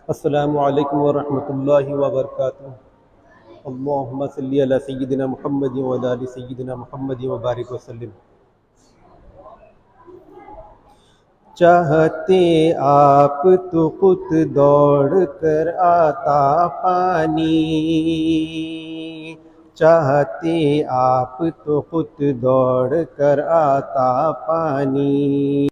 السلام علیکم ورحمۃ اللہ وبرکاتہ۔ اللہم صلی علی سیدنا محمد وعلی آل سیدنا محمد وبارک وسلم۔ چاہتے آپ تو خود دوڑ کر آتا پانی، چاہتے آپ تو خود دوڑ کر آتا پانی،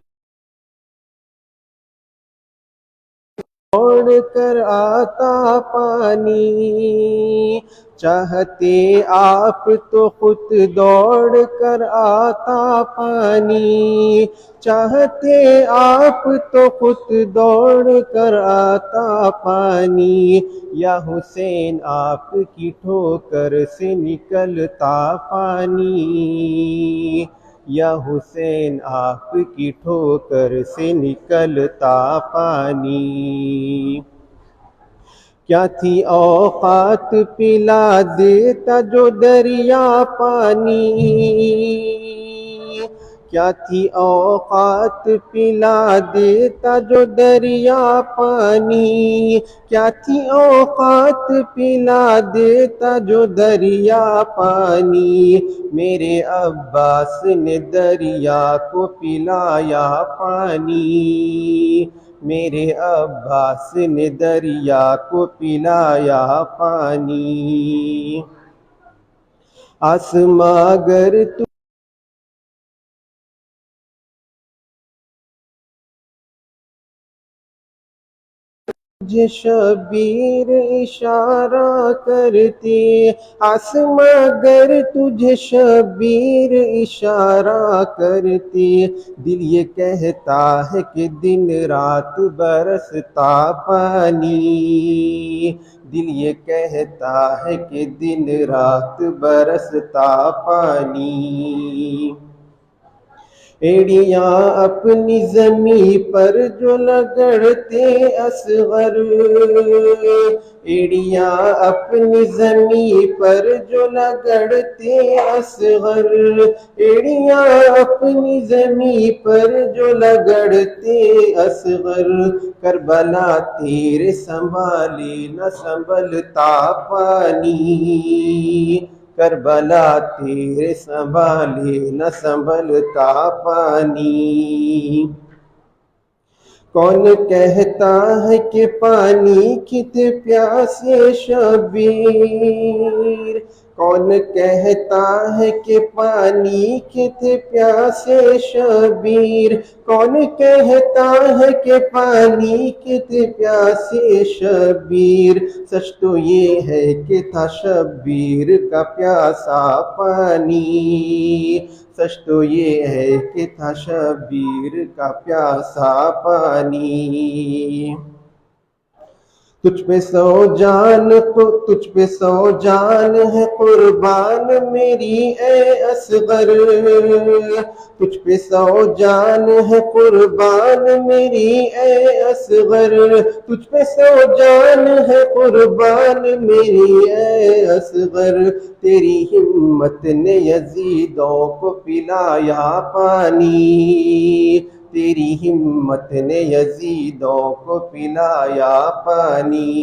دوڑ کر آتا پانی، چاہتے آپ تو خود دوڑ کر آتا پانی، چاہتے آپ تو خود دوڑ کر آتا پانی، یا حسین آپ کی ٹھوکر سے نکلتا پانی، یا حسین آپ کی ٹھوکر سے نکلتا پانی۔ کیا تھی اوقات پلا دیتا جو دریا پانی، کیا تھی اوقات پلا دیتا جو دریا پانی، کیا تھی اوقات پلا دیتا جو دریا پانی، میرے عباس نے دریا کو پلایا پانی، میرے عباس نے دریا کو پلایا پانی۔ آسماں اگر تجھے شبیر اشارہ کرتی، آسماں اگر تجھے شبیر اشارہ کرتی، دل یہ کہتا ہے کہ دن رات برستا پانی، دل یہ کہتا ہے کہ دن رات برستا پانی۔ ایڑیاں اپنی زمیں پر جو لگڑتے اصغر، ایڑیاں اپنی زمیں پر جو لگڑتے اصغر، ایڑیاں اپنی زمیں پر جو لگڑتے اصغر، کربلا تیرے سنبھالے نہ سنبھلتا پانی، کربلا تیرے سنبھالے نہ سنبھلتا پانی۔ کون کہتا ہے کہ پانی کتنے پیاسے شبیر، کون کہتا ہے کہ پانی کتنے پیاسے شبیر، کون کہتا ہے کہ پانی کتنے پیاسے شبیر، سچ تو یہ ہے کہ تھا شبیر کا پیاسا پانی، سچ تو یہ ہے کہ تھا شبیر کا پیاسا پانی۔ تجھ پہ سو جان تجھ پہ سو جان ہے قربان میری اے اصغر، تجھ پہ سو جان ہے قربان میری اے اصغر، تجھ پہ سو جان ہے قربان میری اے اصغر، تیری ہمت نے یزیدوں کو پلایا پانی، تیری ہمت نے یزیدوں کو پلایا پانی۔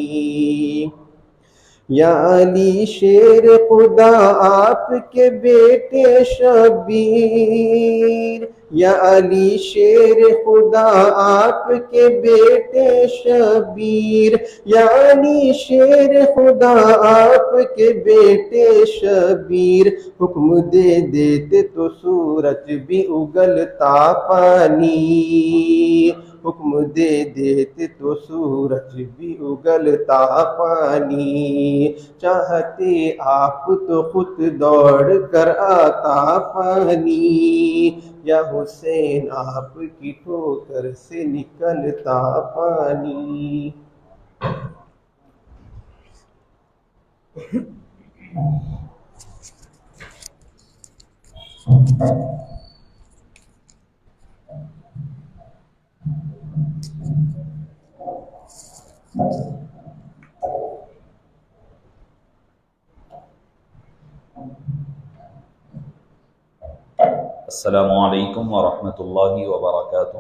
یا علی شیر خدا آپ کے بیٹے شبیر، یا علی شیر خدا آپ کے بیٹے شبیر، یا علی شیر خدا آپ کے بیٹے شبیر، حکم دے دیتے تو سورج بھی اگلتا پانی، حکم دے دیتے تو سورج بھی اگلتا پانی، چاہتے آپ تو خود دوڑ کر آتا پانی، یا حسین آپ کی ٹھوکر سے نکلتا پانی۔ السلام علیکم ورحمۃ اللہ وبرکاتہ۔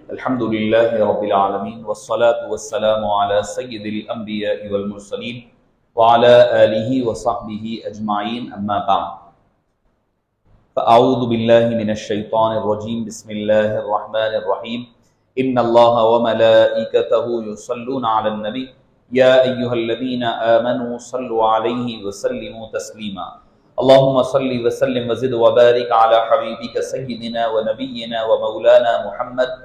الحمد للہ رب العالمین والصلاة والسلام علی سید الانبیاء والمرسلین وعلی آلہ وصحبہ اجمعین اما بعد فاعوذ باللہ من الشیطان الرجیم بسم اللہ الرحمن الرحیم ان اللہ وملائکتہ یصلون علی النبی یا ایہا الذین آمنوا صلوا علیہ وسلموا تسلیما اللہم صلی وسلم وزد وبارک علی حبیبک سیدنا ونبینا ومولانا محمد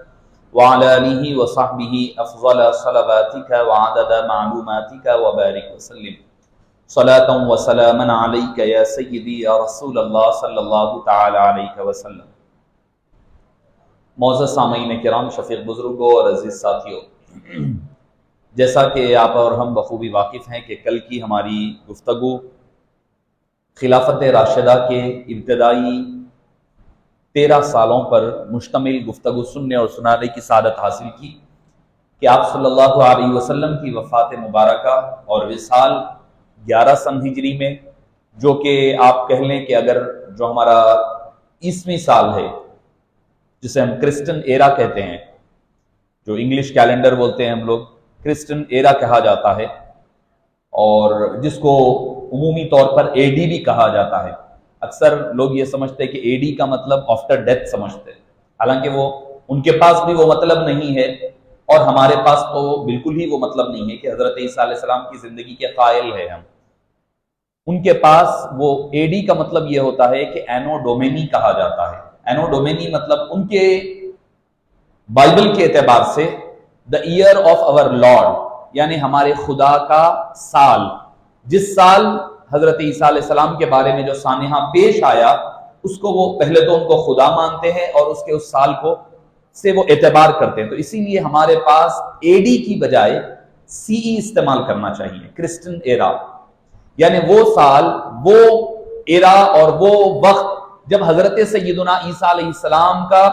وعلى آلہ وصحبہ افضل صلواتک وعدد معلوماتک وبارک وسلم صلاة وسلاما علیک یا سیدی یا رسول اللہ صلی اللہ تعالی علیہ وسلم۔ معزز سامعین کرام، شفیق بزرگوں اور عزیز ساتھیوں، جیسا کہ آپ اور ہم بخوبی واقف ہیں کہ کل کی ہماری گفتگو خلافت راشدہ کے ابتدائی 13 سالوں پر مشتمل گفتگو سننے اور سنانے کی سعادت حاصل کی کہ آپ صلی اللہ علیہ وسلم کی وفات مبارکہ اور وصال 11 سن ہجری میں، جو کہ آپ کہہ لیں کہ اگر جو ہمارا عیسوی سال ہے جسے ہم کرسچن ایرا کہتے ہیں، جو انگلش کیلنڈر بولتے ہیں ہم لوگ، کرسچن ایرا کہا جاتا ہے اور جس کو عمومی طور پر اے ڈی بھی کہا جاتا ہے۔ اکثر لوگ یہ سمجھتے ہیں کہ اے ڈی کا مطلب آفٹر ڈیتھ سمجھتے ہیں، حالانکہ وہ ان کے پاس بھی وہ مطلب نہیں ہے اور ہمارے پاس تو بالکل ہی وہ مطلب نہیں ہے کہ حضرت عیسیٰ علیہ السلام کی زندگی کے قائل ہے ہم۔ ان کے پاس وہ اے ڈی کا مطلب یہ ہوتا ہے کہ اینو ڈومینی کہا جاتا ہے۔ اینو ڈومینی مطلب ان کے بائبل کے اعتبار سے دا ایئر آف اور لارڈ، یعنی ہمارے خدا کا سال، جس سال حضرت عیسیٰ علیہ السلام کے بارے میں جو سانحہ پیش آیا اس کو وہ پہلے تو ان کو خدا مانتے ہیں اور اس کے اس سال کو سے وہ اعتبار کرتے ہیں، تو اسی لیے ہمارے پاس اے ڈی کی بجائے سی ای استعمال کرنا چاہیے، کرسچن ایرا، یعنی وہ سال، وہ ایرا اور وہ وقت جب حضرت سیدنا عیسیٰ علیہ السلام کا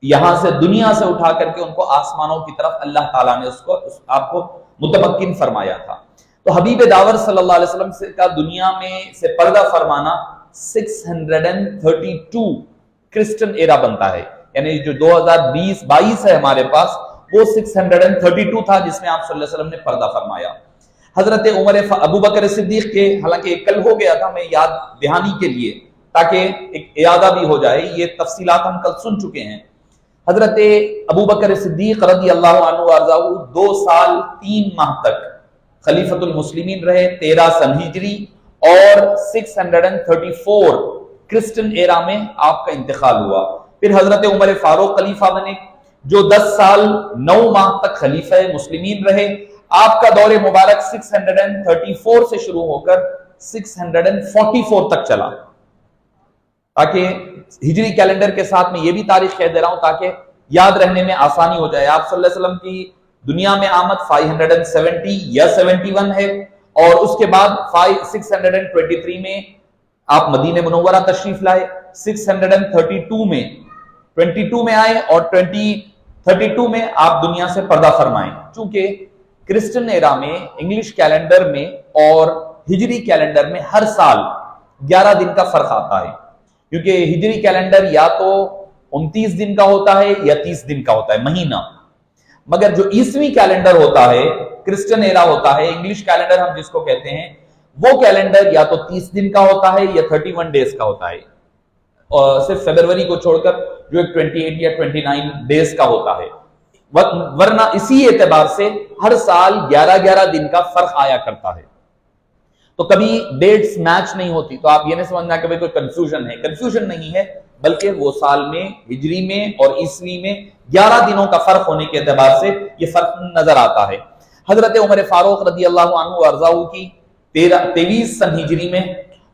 یہاں سے دنیا سے اٹھا کر کے ان کو آسمانوں کی طرف اللہ تعالیٰ نے آپ کو متمکن فرمایا تھا۔ تو حبیب داور صلی اللہ علیہ وسلم کا دنیا میں سے پردہ فرمانا 632 کرسچن ایرا بنتا ہے، یعنی جو 2022 ہے ہمارے پاس، وہ 632 تھا جس میں آپ صلی اللہ علیہ وسلم نے پردہ فرمایا۔ حضرت عمر ابو بکر صدیق کے، حالانکہ کل ہو گیا تھا، میں یاد دہانی کے لیے تاکہ ایک اعادہ بھی ہو جائے، یہ تفصیلات ہم کل سن چکے ہیں۔ حضرت ابو بکر صدیق رضی اللہ عنہ وارضاہ 2 سال 3 ماہ تک خلیفۃ المسلمین رہے، 13 سن ہجری اور 634 کرسچن ایرا میں آپ کا انتقال ہوا۔ پھر حضرت عمر فاروق خلیفہ بنے، جو 10 سال 9 ماہ تک خلیفہ مسلمین رہے۔ آپ کا دور مبارک 634 سے شروع ہو کر 644 تک چلا، تاکہ ہجری کیلنڈر کے ساتھ میں یہ بھی تاریخ کہہ دے رہا ہوں تاکہ یاد رہنے میں آسانی ہو جائے۔ آپ صلی اللہ علیہ وسلم کی دنیا میں آمد 570 یا 71 ہے، اور اس کے بعد 623 میں آپ مدینہ منورہ تشریف لائے، 632 میں 22 میں آئے اور 32 میں آپ دنیا سے پردہ فرمائیں۔ چونکہ کرسچن ایرا میں، انگلش کیلنڈر میں اور ہجری کیلنڈر میں ہر سال 11 دن کا فرق آتا ہے، کیونکہ ہجری کیلنڈر یا تو 29 دن کا ہوتا ہے یا 30 دن کا ہوتا ہے مہینہ، مگر جو عیسوی کیلنڈر ہوتا ہے، کرسچن ایرا ہوتا ہے، انگلش کیلنڈر ہم جس کو کہتے ہیں، وہ کیلنڈر یا تو 30 دن کا ہوتا ہے یا 31 ڈیز کا ہوتا ہے، اور صرف فیبروری کو چھوڑ کر جو ایک 28 یا 29 ڈیز کا ہوتا ہے، ورنہ اسی اعتبار سے ہر سال 11 دن کا فرق آیا کرتا ہے۔ تو کبھی ڈیٹس میچ نہیں ہوتی، تو آپ یہ نہیں سمجھنا کہ کوئی کنفیوژن ہے، کنفیوژن نہیں ہے، بلکہ وہ سال میں، ہجری میں اور عیسوی میں 11 دنوں کا فرق ہونے کے اعتبار سے یہ فرق نظر آتا ہے۔ حضرت عمر فاروق رضی اللہ عنہ وارضاہ کی 23 سن ہجری میں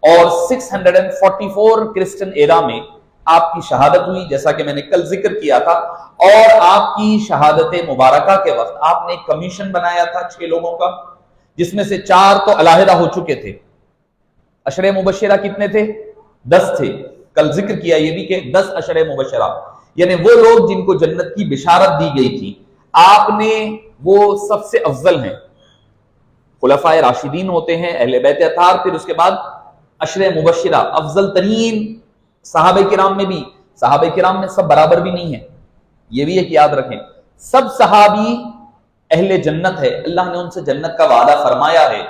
اور 644 کرسچن ایرا میں آپ کی شہادت ہوئی، جیسا کہ میں نے کل ذکر کیا تھا، اور آپ کی شہادت مبارکہ کے وقت آپ نے ایک کمیشن بنایا تھا 6 لوگوں کا، جس میں سے 4 تو علیحدہ ہو چکے تھے۔ عشرہ مبشرہ کتنے تھے؟ 10 تھے، کل ذکر کیا یہ بھی کہ 10 عشرہ مبشرہ، یعنی وہ لوگ جن کو جنت کی بشارت دی گئی تھی، آپ نے وہ سب سے افضل ہیں، خلفائے راشدین ہوتے ہیں، اہل بیت اطہار، پھر اس کے بعد عشرہ مبشرہ، افضل ترین صحابہ کرام میں بھی، صحابہ کرام میں سب برابر بھی نہیں ہیں، یہ بھی ایک یاد رکھیں، سب صحابی اہل جنت ہے، اللہ نے ان سے جنت کا وعدہ فرمایا ہے،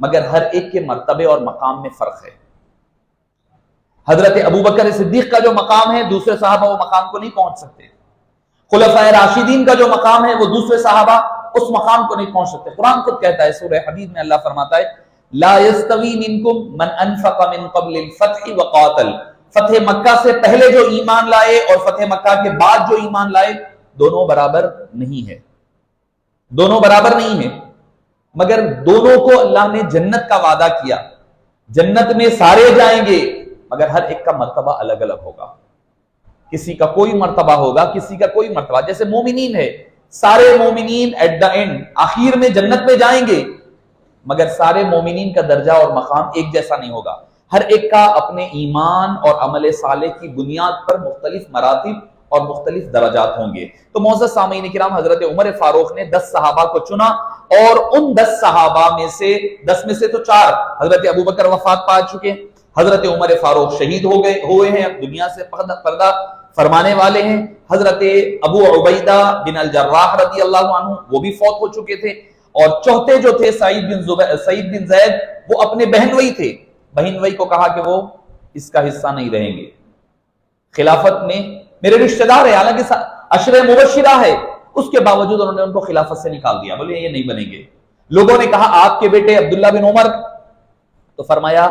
مگر ہر ایک کے مرتبے اور مقام میں فرق ہے۔ حضرت ابوبکر صدیق کا جو مقام ہے دوسرے صحابہ وہ مقام کو نہیں پہنچ سکتے، خلفائے راشدین کا جو مقام ہے وہ دوسرے صحابہ اس مقام کو نہیں پہنچ سکتے۔ قرآن خود کہتا ہے سورہ حدید میں، اللہ فرماتا ہے لا یستوی منکم من انفق من قبل الفتح وقاتل، فتح مکہ سے پہلے جو ایمان لائے اور فتح مکہ کے بعد جو ایمان لائے دونوں برابر نہیں ہے، دونوں برابر نہیں ہے، مگر دونوں کو اللہ نے جنت کا وعدہ کیا، جنت میں سارے جائیں گے مگر ہر ایک کا مرتبہ الگ الگ ہوگا، کسی کا کوئی مرتبہ ہوگا کسی کا کوئی مرتبہ۔ جیسے مومنین ہے، سارے مومنین ایٹ دا اینڈ آخر میں جنت میں جائیں گے، مگر سارے مومنین کا درجہ اور مقام ایک جیسا نہیں ہوگا، ہر ایک کا اپنے ایمان اور عمل صالح کی بنیاد پر مختلف مراتب اور مختلف درجات ہوں گے۔ تو معزز سامعین کرام، حضرت عمر فاروق نے 10 صحابہ کو چنا، اور ان 10 صحابہ میں سے 10 میں سے تو 4 حضرت ابوبکر وفات پا چکے، حضرت عمر فاروق شہید ہوئے ہیں، دنیا سے پردہ فرمانے والے ہیں، حضرت ابو عبیدہ بن الجراح رضی اللہ عنہ وہ بھی فوت ہو چکے تھے، اور چوتھے جو تھے سعید بن زید وہ اپنے بہنوئی تھے، بہنوئی کو کہا کہ وہ اس کا حصہ نہیں رہیں گے، خلافت میں میرے رشتہ دار ہے، حالانکہ عشرہ مبشرہ ہے، اس کے باوجود انہوں نے ان کو خلافت سے نکال دیا، بولے یہ نہیں بنیں گے۔ لوگوں نے کہا آپ کے بیٹے عبداللہ بن عمر، تو فرمایا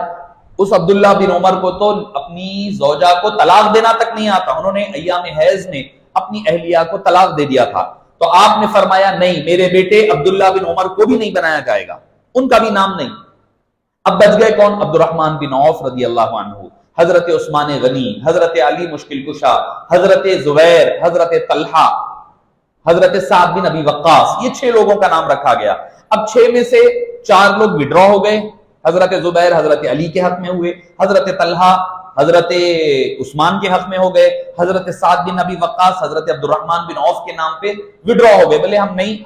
اس عبداللہ بن عمر کو تو اپنی زوجہ کو طلاق دینا تک نہیں آتا، انہوں نے ایام حیض میں اپنی اہلیہ کو طلاق دے دیا تھا، تو آپ نے فرمایا نہیں، میرے بیٹے عبداللہ بن عمر کو بھی نہیں بنایا جائے گا، ان کا بھی نام نہیں۔ اب بچ گئے کون؟ عبد الرحمن بن عوف رضی اللہ عنہ، حضرت عثمان غنی، حضرت علی مشکل کشا، حضرت زبیر، حضرت طلحہ، حضرت سعد بن ابی وقاص، یہ 6 لوگوں کا نام رکھا گیا۔ اب 6 میں سے 4 لوگ وڈرا ہو گئے، حضرت زبیر حضرت علی کے حق میں ہوئے، حضرت طلحہ حضرت عثمان کے حق میں ہو گئے، حضرت سعد بن ابی وقاص حضرت عبد الرحمن بن عوف کے نام پہ وڈرا ہو گئے، بولے ہم نہیں،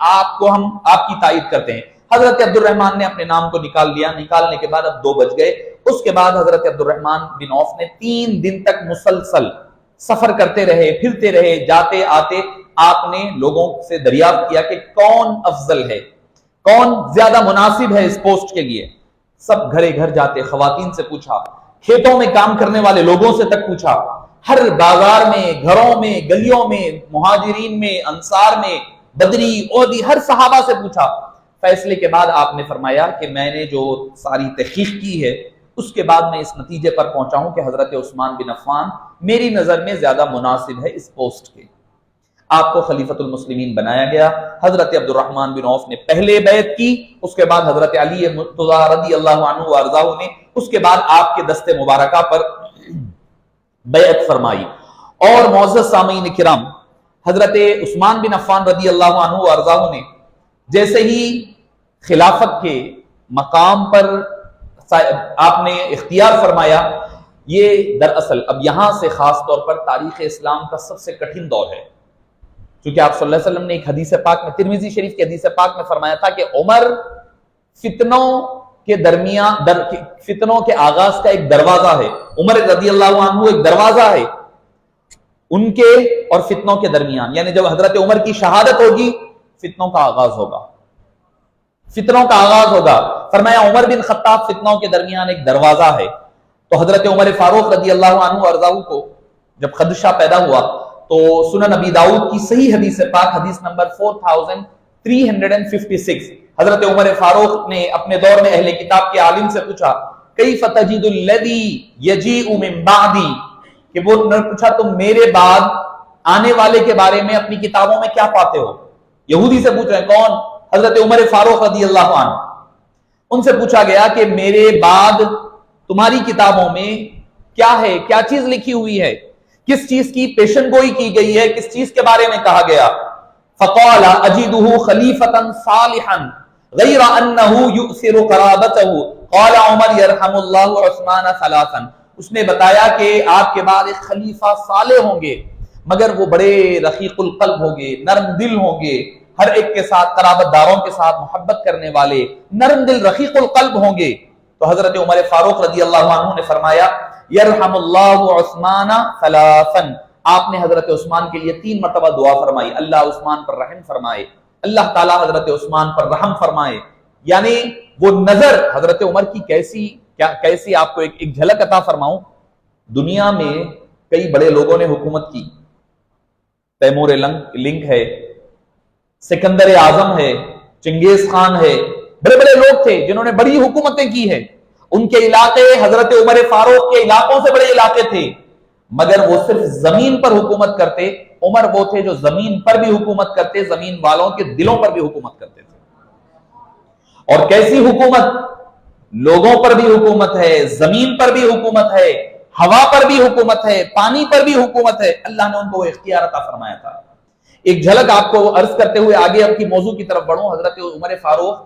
ہم آپ کی تائید کرتے ہیں۔ حضرت عبد الرحمن نے اپنے نام کو نکال لیا، نکالنے کے بعد اب 2 بچ گئے۔ اس کے بعد حضرت عبد الرحمن بن عوف نے 3 دن تک مسلسل سفر کرتے رہے، پھرتے رہے، جاتے آتے، آپ نے لوگوں سے دریافت کیا کہ کون افضل ہے، کون زیادہ مناسب ہے اس پوسٹ کے لیے۔ سب گھرے گھر جاتے، خواتین سے پوچھا، کھیتوں میں کام کرنے والے لوگوں سے تک پوچھا، ہر بازار میں، گھروں میں، گلیوں میں، مہاجرین میں، انصار میں، بدری، عہدی، ہر صحابہ سے پوچھا۔ فیصلے کے بعد آپ نے فرمایا کہ میں نے جو ساری تحقیق کی ہے اس کے بعد میں اس نتیجے پر پہنچا ہوں کہ حضرت عثمان بن عفان میری نظر میں زیادہ مناسب ہے اس پوسٹ کے۔ آپ کو خلیفۃ المسلمین بنایا گیا۔ حضرت عبد الرحمن بن عوف نے پہلے بیعت کی، اس کے بعد حضرت علی مرتضی رضی اللہ عنہ وارضاہ نے اس کے بعد آپ کے دست مبارکہ پر بیعت فرمائی۔ اور معزز سامعین کرام، حضرت عثمان بن عفان رضی اللہ عنہ وارضاہ نے جیسے ہی خلافت کے مقام پر آپ نے اختیار فرمایا، یہ دراصل اب یہاں سے خاص طور پر تاریخ اسلام کا سب سے کٹھن دور ہے، کیونکہ آپ صلی اللہ علیہ وسلم نے ایک حدیث پاک میں، ترمذی شریف کی حدیث پاک میں فرمایا تھا کہ عمر فتنوں کے درمیان، فتنوں کے آغاز کا ایک دروازہ ہے، عمر رضی اللہ عنہ ایک دروازہ ہے ان کے اور فتنوں کے درمیان، یعنی جب حضرت عمر کی شہادت ہوگی فتنوں کا آغاز ہوگا، فتنوں کا آغاز ہوگا۔ فرمایا عمر بن خطاب فتنوں کے درمیان ایک دروازہ ہے۔ تو حضرت عمر فاروق رضی اللہ عنہ وارضاہ کو جب خدشہ پیدا ہوا تو سنن ابی داؤد کی صحیح حدیث پاک حدیث نمبر 4356 حضرت عمر فاروق نے اپنے دور میں اہل کتاب کے عالم سے پوچھا کیف تجد الذی یجیء من بعدی، کہ وہ نے پوچھا تم میرے بعد آنے والے کے بارے میں اپنی کتابوں میں کیا پاتے ہو؟ یہودی سے پوچھ رہے ہیں، کون؟ حضرت عمر فاروق رضی اللہ عنہ۔ ان سے پوچھا گیا کہ میرے بعد تمہاری کتابوں میں کیا ہے، کیا چیز لکھی ہوئی ہے، کس چیز کی پیشن گوئی کی گئی ہے، کس چیز کے بارے میں کہا گیا؟ فقال اجدہ خلیفۃ صالحا غیر انہ یؤثر قرابتہ، قال عمر یرحم اللہ عثمان ثلاثا۔ اس نے بتایا کہ آپ کے بعد ایک خلیفہ صالح ہوں گے، مگر وہ بڑے رقیق القلب ہوں گے، نرم دل ہوں گے، ہر ایک کے ساتھ قرابت داروں کے ساتھ محبت کرنے والے، نرم دل رقیق القلب ہوں گے۔ تو حضرت عمر فاروق رضی اللہ عنہ نے فرمایا یرحم اللہ عثمان ثلاثا، آپ نے حضرت عثمان کے لیے 3 مرتبہ دعا فرمائی، اللہ عثمان پر رحم فرمائے، اللہ تعالیٰ حضرت عثمان پر رحم فرمائے. یعنی وہ نظر حضرت عمر کی کیسی آپ کو ایک جھلک عطا فرماؤں. دنیا میں کئی بڑے لوگوں نے حکومت کی، تیمور لنگ ہے، سکندر اعظم ہے، چنگیز خان ہے، بڑے بڑے لوگ تھے جنہوں نے بڑی حکومتیں کی ہیں. ان کے علاقے حضرت عمر فاروق کے علاقوں سے بڑے علاقے تھے، مگر وہ صرف زمین پر حکومت کرتے. عمر وہ تھے جو زمین پر بھی حکومت کرتے، زمین والوں کے دلوں پر بھی حکومت کرتے تھے. اور کیسی حکومت؟ لوگوں پر بھی حکومت ہے، زمین پر بھی حکومت ہے، ہوا پر بھی حکومت ہے، پانی پر بھی حکومت ہے. اللہ نے ان کو وہ اختیار عطا فرمایا تھا. ایک جھلک آپ کو عرض کرتے ہوئے آگے اب کی موضوع کی طرف بڑھوں. حضرت عمر فاروق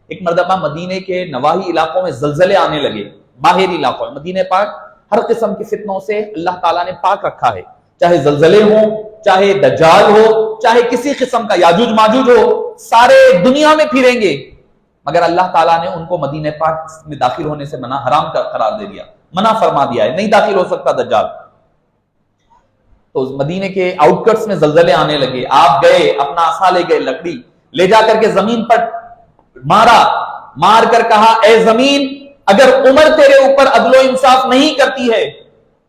ایک مرتبہ مدینے کے نواحی علاقوں میں زلزلے آنے لگے. باہری علاقوں میں مدینے پاک ہر قسم کی فتنوں سے اللہ تعالیٰ نے پاک رکھا ہے، چاہے زلزلے ہوں، چاہے دجال ہو، چاہے کسی قسم کا یاجوج ماجوج ہو، سارے دنیا میں پھریں گے. مگر اللہ تعالیٰ نے ان کو مدینہ پاک میں داخل ہونے سے منع، حرام قرار دے دیا، منع فرما دیا ہے، نہیں داخل ہو سکتا دجال. تو مدینے کے آؤٹ کٹس میں زلزلے آنے لگے. آپ گئے، اپنا عصا لے گئے، لکڑی لے جا کر کے زمین پر مار کر کہا، اے زمین اگر عمر تیرے اوپر عدل و انصاف نہیں کرتی ہے،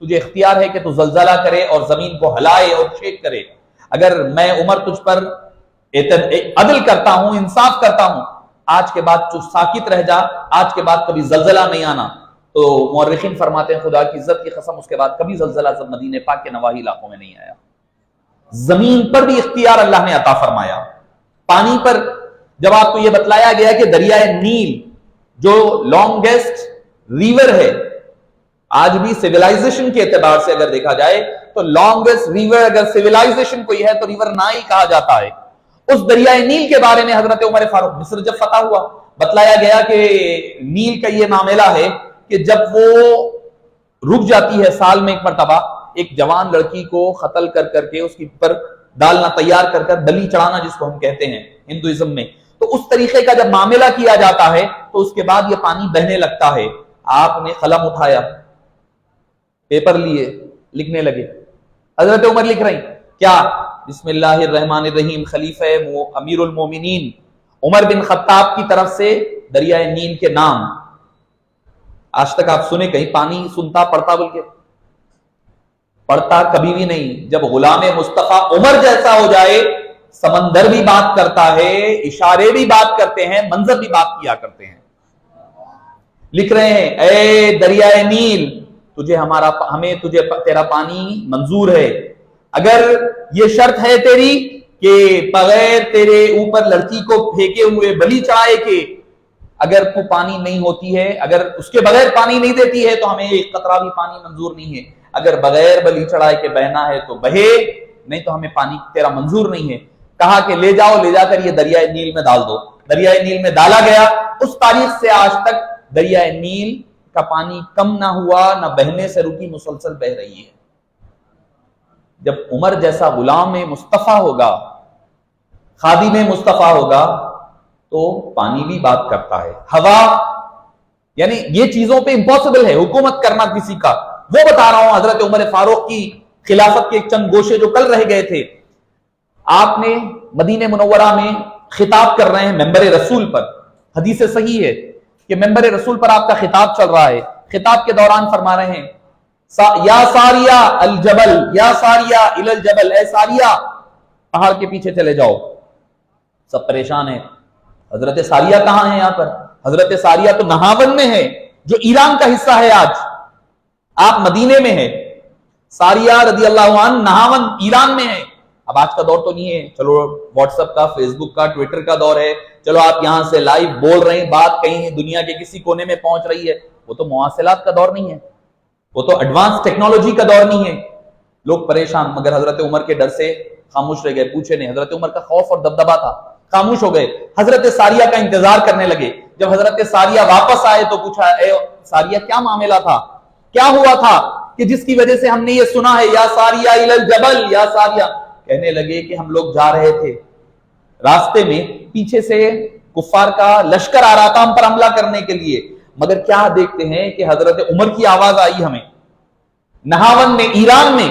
تجھے اختیار ہے کہ تو زلزلہ کرے اور زمین کو ہلائے اور شیک کرے. اگر میں عمر تجھ پر عدل کرتا ہوں، انصاف کرتا ہوں، آج کے بعد تو ساکت رہ جا، آج کے بعد کبھی زلزلہ نہیں آنا. تو مورخین فرماتے ہیں خدا کی عزت کی قسم اس کے بعد کبھی زلزلہ مدینے پاک کے نواحی علاقوں میں نہیں آیا. زمین پر بھی اختیار اللہ نے عطا فرمایا. پانی پر جب آپ کو یہ بتلایا گیا کہ دریائے نیل جو لانگیسٹ ریور ہے، آج بھی سیولائزیشن کے اعتبار سے اگر دیکھا جائے تو لانگیسٹ ریور اگر سیولائزیشن کوئی ہے تو ریور نائل کہا جاتا ہے. اس دریائے نیل کے بارے میں حضرت عمر فاروق مصر جب فتح ہوا بتلایا گیا کہ نیل کا یہ معاملہ ہے کہ جب وہ رک جاتی ہے سال میں ایک مرتبہ، ایک جوان لڑکی کو قتل کر کر کے اس کے اوپر ڈالنا، تیار کر کر بلی چڑھانا جس کو ہم کہتے ہیں ہندوازم میں، تو اس طریقے کا جب معاملہ کیا جاتا ہے تو اس کے بعد یہ پانی بہنے لگتا ہے. آپ نے قلم اٹھایا، پیپر لیے، لکھنے لگے. حضرت عمر لکھ رہی کیا؟ بسم اللہ الرحمن الرحیم، خلیفہ امیر المومنین عمر بن خطاب کی طرف سے دریائے نیل کے نام. آج تک آپ سنے کہیں پانی سنتا پڑھتا؟ بلکہ پڑھتا کبھی بھی نہیں. جب غلام مصطفیٰ عمر جیسا ہو جائے، سمندر بھی بات کرتا ہے، اشارے بھی بات کرتے ہیں، منظر بھی بات کیا کرتے ہیں. لکھ رہے ہیں اے دریائے نیل، ہمیں تجھے تیرا پانی منظور ہے، اگر یہ شرط ہے تیری کہ بغیر تیرے اوپر لڑکی کو پھینکے ہوئے بلی چڑھائے کے اگر تو پانی نہیں ہوتی ہے، اگر اس کے بغیر پانی نہیں دیتی ہے تو ہمیں ایک قطرہ بھی پانی منظور نہیں ہے. اگر بغیر بلی چڑھائے کے بہنا ہے تو بہے، نہیں تو ہمیں پانی تیرا منظور نہیں ہے. کہا کہ لے جاؤ، لے جا کر یہ دریائے نیل میں ڈال دو. دریائے نیل میں ڈالا گیا. اس تاریخ سے آج تک دریائے نیل کا پانی کم نہ ہوا، نہ بہنے سے رکی، مسلسل بہ رہی ہے. جب عمر جیسا غلام مصطفیٰ ہوگا، خادم مصطفیٰ ہوگا، تو پانی بھی بات کرتا ہے، ہوا، یعنی یہ چیزوں پہ امپاسبل ہے حکومت کرنا کسی کا. وہ بتا رہا ہوں حضرت عمر فاروق کی خلافت کے ایک چند گوشے جو کل رہ گئے تھے. آپ نے مدینہ منورہ میں خطاب کر رہے ہیں ممبر رسول پر. حدیث صحیح ہے کہ ممبر رسول پر آپ کا خطاب چل رہا ہے. خطاب کے دوران فرما رہے ہیں یا ساریہ الجبل، یا ساریہ الی الجبل، اے ساریہ پہاڑ کے پیچھے چلے جاؤ. سب پریشان ہیں. حضرت ساریہ کہاں ہے؟ یہاں پر حضرت ساریہ تو نہاون میں ہے جو ایران کا حصہ ہے. آج آپ مدینے میں ہیں، ساریہ رضی اللہ عنہ نہاون ایران میں ہے. اب آج کا دور تو نہیں ہے، چلو واٹس ایپ کا، فیس بک کا، ٹویٹر کا دور ہے، چلو آپ یہاں سے لائیو بول رہے ہیں، بات کہیں دنیا کے کسی کونے میں پہنچ رہی ہے. وہ تو مواصلات کا دور نہیں ہے، وہ تو ایڈوانس ٹیکنالوجی کا دور نہیں ہے. لوگ پریشان، مگر حضرت عمر کے ڈر سے خاموش رہ گئے، پوچھے نہیں. حضرت عمر کا خوف اور دبدبا تھا، خاموش ہو گئے. حضرت ساریہ کا انتظار کرنے لگے. جب حضرت ساریہ واپس آئے تو پوچھا اے ساریہ کیا معاملہ تھا، کیا ہوا تھا کہ جس کی وجہ سے ہم نے یہ سنا ہے یا ساریہ الی الجبل، یا ساریہ. کہنے لگے کہ ہم لوگ جا رہے تھے، راستے میں پیچھے سے کفار کا لشکر آ رہا تھا ہم پر حملہ کرنے کے لیے، مگر کیا دیکھتے ہیں کہ حضرت عمر کی آواز آئی ہمیں نہاون میں، ایران میں.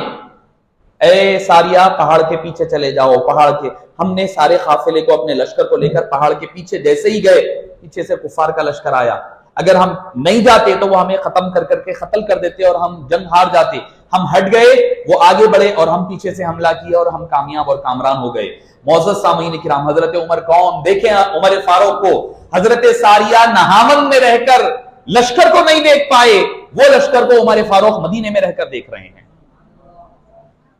اے ساریہ پہاڑ کے پیچھے چلے جاؤ، پہاڑ کے. ہم نے سارے قافلے کو اپنے لشکر کو لے کر پہاڑ کے پیچھے جیسے ہی گئے، پیچھے سے کفار کا لشکر آیا. اگر ہم نہیں جاتے تو وہ ہمیں ختم کر کے قتل کر دیتے اور ہم جنگ ہار جاتے. ہم ہٹ گئے، وہ آگے بڑھے اور ہم پیچھے سے حملہ کیا اور ہم کامیاب اور کامران ہو گئے. معزز سامعین کرام، حضرت عمر کون؟ دیکھیں عمر فاروق کو. حضرت ساریہ نہاون میں رہ کر لشکر کو نہیں دیکھ پائے، وہ لشکر کو عمر فاروق مدینے میں رہ کر دیکھ رہے ہیں.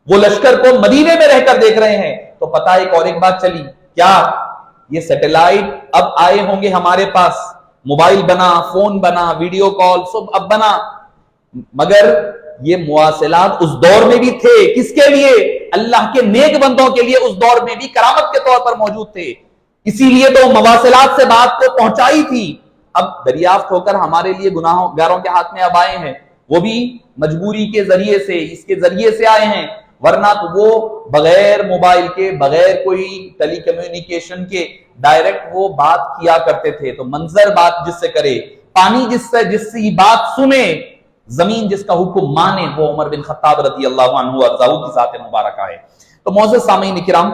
وہ لشکر کو مدینے میں رہ کر دیکھ رہے ہیں. تو پتہ ایک بات چلی کیا؟ یہ سیٹلائٹ اب آئے ہوں گے ہمارے پاس، موبائل بنا، فون بنا، ویڈیو کال سب اب بنا، مگر یہ مواصلات اس دور میں بھی تھے. کس کے لیے؟ اللہ کے نیک بندوں کے لیے. اس دور میں بھی کرامت کے طور پر موجود تھے، اسی لیے تو مواصلات سے بات کو پہنچائی تھی. اب دریافت ہو کر ہمارے لیے گناہوں گاروں کے ہاتھ میں اب آئے ہیں، وہ بھی مجبوری کے ذریعے سے، اس کے ذریعے سے آئے ہیں. ورنہ تو وہ بغیر موبائل کے، بغیر کوئی ٹیلی کمیونیکیشن کے ڈائریکٹ وہ بات کیا کرتے تھے. تو منظر بات جس سے کرے، پانی جس سے بات سنے، زمین جس کا حکم مانے، وہ عمر بن خطاب رضی اللہ عنہ وارضاہ کی ذات مبارکہ ہے. تو معزز سامعین کرام،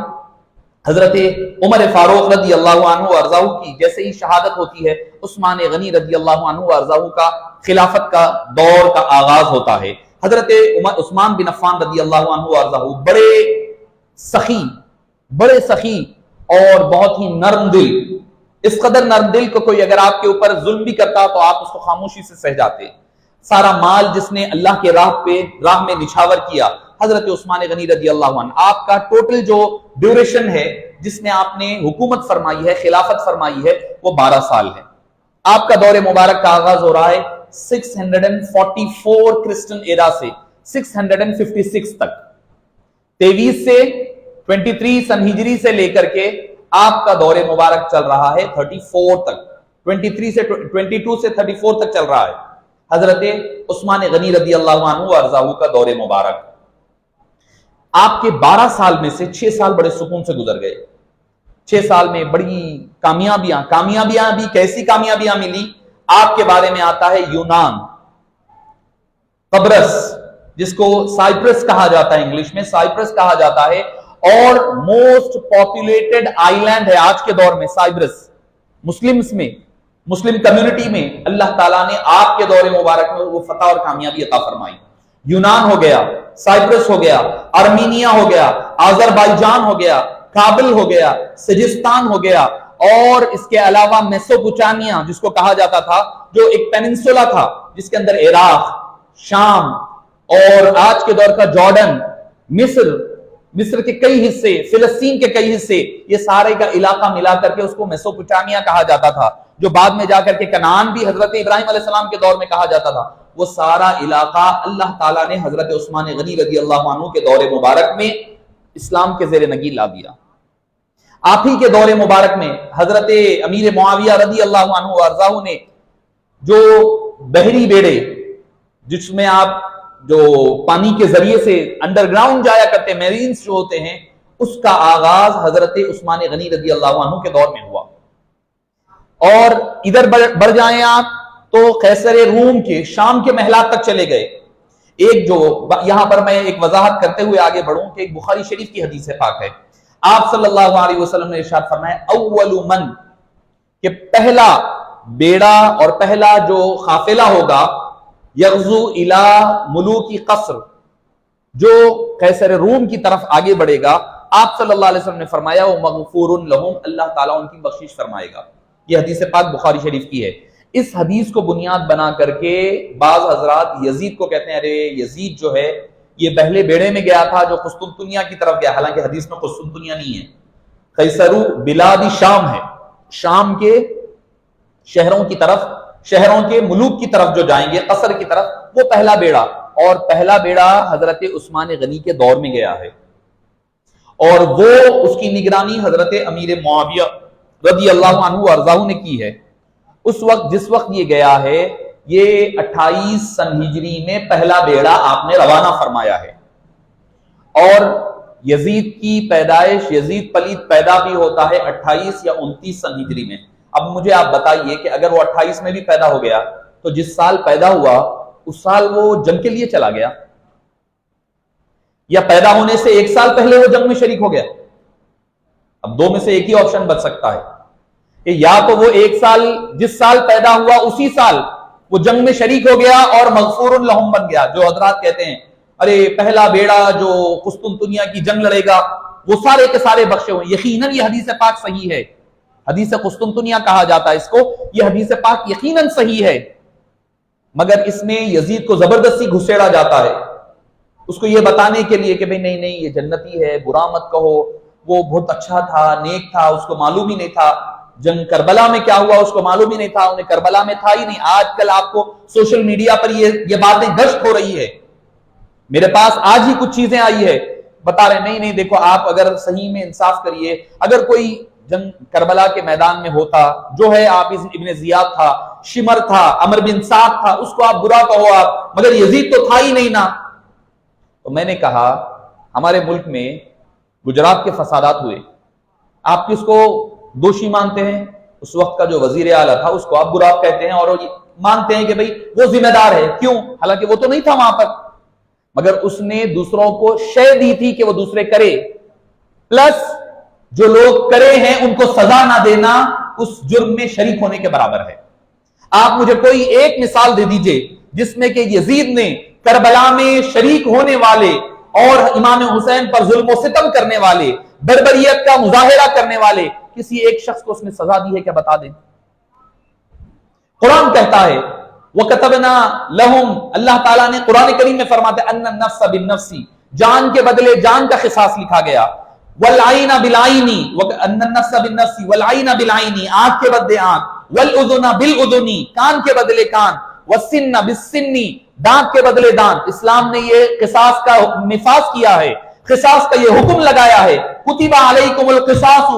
حضرت عمر فاروق رضی اللہ عنہ وارضاہ کی جیسے ہی شہادت ہوتی ہے، عثمان غنی رضی اللہ عنہ وارضاہ کا خلافت کا دور کا آغاز ہوتا ہے. حضرت عثمان بن عفان رضی اللہ عنہ وارضاہ بڑے سخی اور بہت ہی نرم دل. اس قدر نرم دل کو کوئی اگر آپ کے اوپر ظلم بھی کرتا تو آپ اس کو خاموشی سے سہ جاتے. سارا مال جس نے اللہ کے راہ میں نچھاور کیا، حضرت عثمان غنی رضی اللہ عنہ، آپ کا ٹوٹل جو ڈیوریشن ہے جس میں آپ نے حکومت فرمائی ہے، خلافت فرمائی ہے، وہ 12 سال ہے. آپ کا دور مبارک کا آغاز ہو رہا ہے 644 کرسچن ایرا سے 656 تک. 23 سے 23 سن ہجری سے لے کر کے آپ کا دور مبارک چل رہا ہے 34 تک. 22 سے 34 تک چل رہا ہے حضرت عثمان غنی رضی اللہ عنہ وارضاہ کا دور مبارک. آپ کے 12 سال میں سے 6 سال بڑے سکون سے گزر گئے. 6 سال میں بڑی کامیابیاں بھی. کیسی کامیابیاں ملی؟ آپ کے بارے میں آتا ہے یونان، قبرص جس کو سائپرس کہا جاتا ہے، انگلش میں سائپرس کہا جاتا ہے، اور موسٹ پاپولیٹڈ آئی لینڈ ہے آج کے دور میں سائپرس. مسلم کمیونٹی میں اللہ تعالیٰ نے آپ کے دور مبارک میں وہ فتح اور کامیابی عطا فرمائی. یونان ہو گیا، سائپرس ہو گیا، ارمینیا ہو گیا، آذربائیجان ہو گیا، کابل ہو گیا، سجستان ہو گیا، اور اس کے علاوہ میسوپوٹامیا جس کو کہا جاتا تھا، جو ایک پیننسولا تھا جس کے اندر عراق، شام اور آج کے دور کا جارڈن، مصر کے کئی حصے، فلسطین کے کئی حصے، یہ سارے کا علاقہ ملا کر کے اس کو میسوپوٹامیا کہا جاتا تھا، جو بعد میں جا کر کے کنعان بھی حضرت ابراہیم علیہ السلام کے دور میں کہا جاتا تھا. وہ سارا علاقہ اللہ تعالیٰ نے حضرت عثمان غنی رضی اللہ عنہ کے دور مبارک میں اسلام کے زیر نگین لا دیا. آپ ہی کے دور مبارک میں حضرت امیر معاویہ رضی اللہ عنہ وارضاہ نے جو بحری بیڑے جس میں آپ جو پانی کے ذریعے سے انڈر گراؤنڈ جایا کرتے میرینز جو ہوتے ہیں، اس کا آغاز حضرت عثمان غنی رضی اللہ عنہ کے دور میں ہوا. اور ادھر بڑھ جائیں آپ تو قیصر روم کے شام کے محلات تک چلے گئے. ایک جو یہاں پر میں ایک وضاحت کرتے ہوئے آگے بڑھوں کہ ایک بخاری شریف کی حدیث پاک ہے. آپ صلی اللہ علیہ وسلم نے ارشاد فرمایا اول من، کہ پہلا بیڑا اور پہلا جو قافلہ ہوگا یغزو الی ملوک قصر، جو قیصر روم کی طرف آگے بڑھے گا، آپ صلی اللہ علیہ وسلم نے فرمایا وہ مغفور لہم، اللہ تعالیٰ ان کی بخشش فرمائے گا. یہ حدیث پاک بخاری شریف کی ہے. اس حدیث کو بنیاد بنا کر کے بعض حضرات یزید کو کہتے ہیں ارے یزید جو ہے یہ پہلے بیڑے میں گیا تھا جو قسطنطنیہ کی طرف گیا، حالانکہ حدیث میں قسطنطنیہ نہیں ہے، قیصرو بلاد شام ہے. شام کے شہروں کی طرف، شہروں کے ملوک کی طرف جو جائیں گے، قصر کی طرف، وہ پہلا بیڑا. اور پہلا بیڑا حضرت عثمان غنی کے دور میں گیا ہے، اور وہ اس کی نگرانی حضرت امیر معاویہ رضی اللہ عنہ وارضاہ نے کی ہے. اس وقت جس وقت یہ گیا ہے، یہ 28 سن ہجری میں پہلا بیڑا آپ نے روانہ فرمایا ہے. اور یزید کی پیدائش، یزید پلید پیدا بھی ہوتا ہے 28 یا 29 سن ہجری میں. اب مجھے آپ بتائیے کہ اگر وہ 28 میں بھی پیدا ہو گیا تو جس سال پیدا ہوا اس سال وہ جنگ کے لیے چلا گیا. یا پیدا ہونے سے 1 سال پہلے وہ جنگ میں شریک ہو گیا؟ اب دو میں سے ایک ہی آپشن بچ سکتا ہے کہ یا تو وہ 1 سال جس سال پیدا ہوا اسی سال وہ جنگ میں شریک ہو گیا اور مغفور لہم بن گیا، جو حضرات کہتے ہیں ارے پہلا بیڑا جو قسطنطنیہ کی جنگ لڑے گا وہ سارے کے سارے بخشے ہوئے. یقیناً یہ حدیث پاک صحیح ہے، حدیث قسطنطنیہ کہا جاتا ہے اس کو، یہ حدیث پاک یقیناً صحیح ہے، مگر اس میں یزید کو زبردستی گھسیڑا جاتا ہے اس کو یہ بتانے کے لیے کہ بھئی نہیں نہیں یہ جنتی ہے، برا مت کہو، وہ بہت اچھا تھا، نیک تھا، اس کو معلوم ہی نہیں تھا جنگ کربلا میں کیا ہوا، اس کو معلوم ہی نہیں تھا، انہیں کربلا میں تھا ہی نہیں. آج کل آپ کو سوشل میڈیا پر یہ باتیں گشت ہو رہی ہے، میرے پاس آج ہی کچھ چیزیں آئی ہے بتا رہے نہیں نہیں دیکھو آپ اگر صحیح میں انصاف کریے، اگر کوئی جنگ کربلا کے میدان میں ہوتا جو ہے آپ ابن زیاد تھا، شمر تھا، عمر بن سعد تھا، اس کو آپ برا کہو آپ، مگر یزید تو تھا ہی نہیں نا. تو میں نے کہا ہمارے ملک میں گجرات کے فسادات ہوئے، آپ کس کو دوشی مانتے ہیں؟ اس وقت کا جو وزیر اعلیٰ تھا اس کو آپ برا کہتے ہیں اور مانتے ہیں کہ بھئی وہ ذمہ دار ہے. کیوں؟ حالانکہ وہ تو نہیں تھا وہاں پر، مگر اس نے دوسروں کو شے دی تھی کہ وہ دوسرے کرے، پلس جو لوگ کرے ہیں ان کو سزا نہ دینا اس جرم میں شریک ہونے کے برابر ہے. آپ مجھے کوئی ایک مثال دے دیجئے جس میں کہ یزید نے کربلا میں شریک ہونے والے اور امام حسین پر ظلم و ستم کرنے والے، بربریت کا مظاہرہ کرنے والے کسی ایک شخص کو اس نے سزا دی ہے کیا؟ بتا دیں. قرآن کہتا ہے وَكَتَبْنَا لَهُمْ، اللہ تعالیٰ نے قرآن کریم میں فرماتے أَنَّ النَّفْسَ بِالنَّفْسِ، جان کے بدلے جان کا قصاص لکھا گیا، وَالْعَيْنَ بِالْعَيْنِ، أَنَّ النَّفْسَ بِالنَّفْسِ وَالْعَيْنَ بِالْعَيْنِ، آنکھ کے بدلے آنکھ، وَالْأُذُنَ بِالْأُذُنِ، کان کے بدلے کان، وَالسِّنَّ بِالسِّنِّ، دانت کے بدلے دانت. اسلام نے یہ قصاص کا نفاذ کیا ہے، قصاص کا یہ حکم لگایا ہے. کتب علیکم القصاص،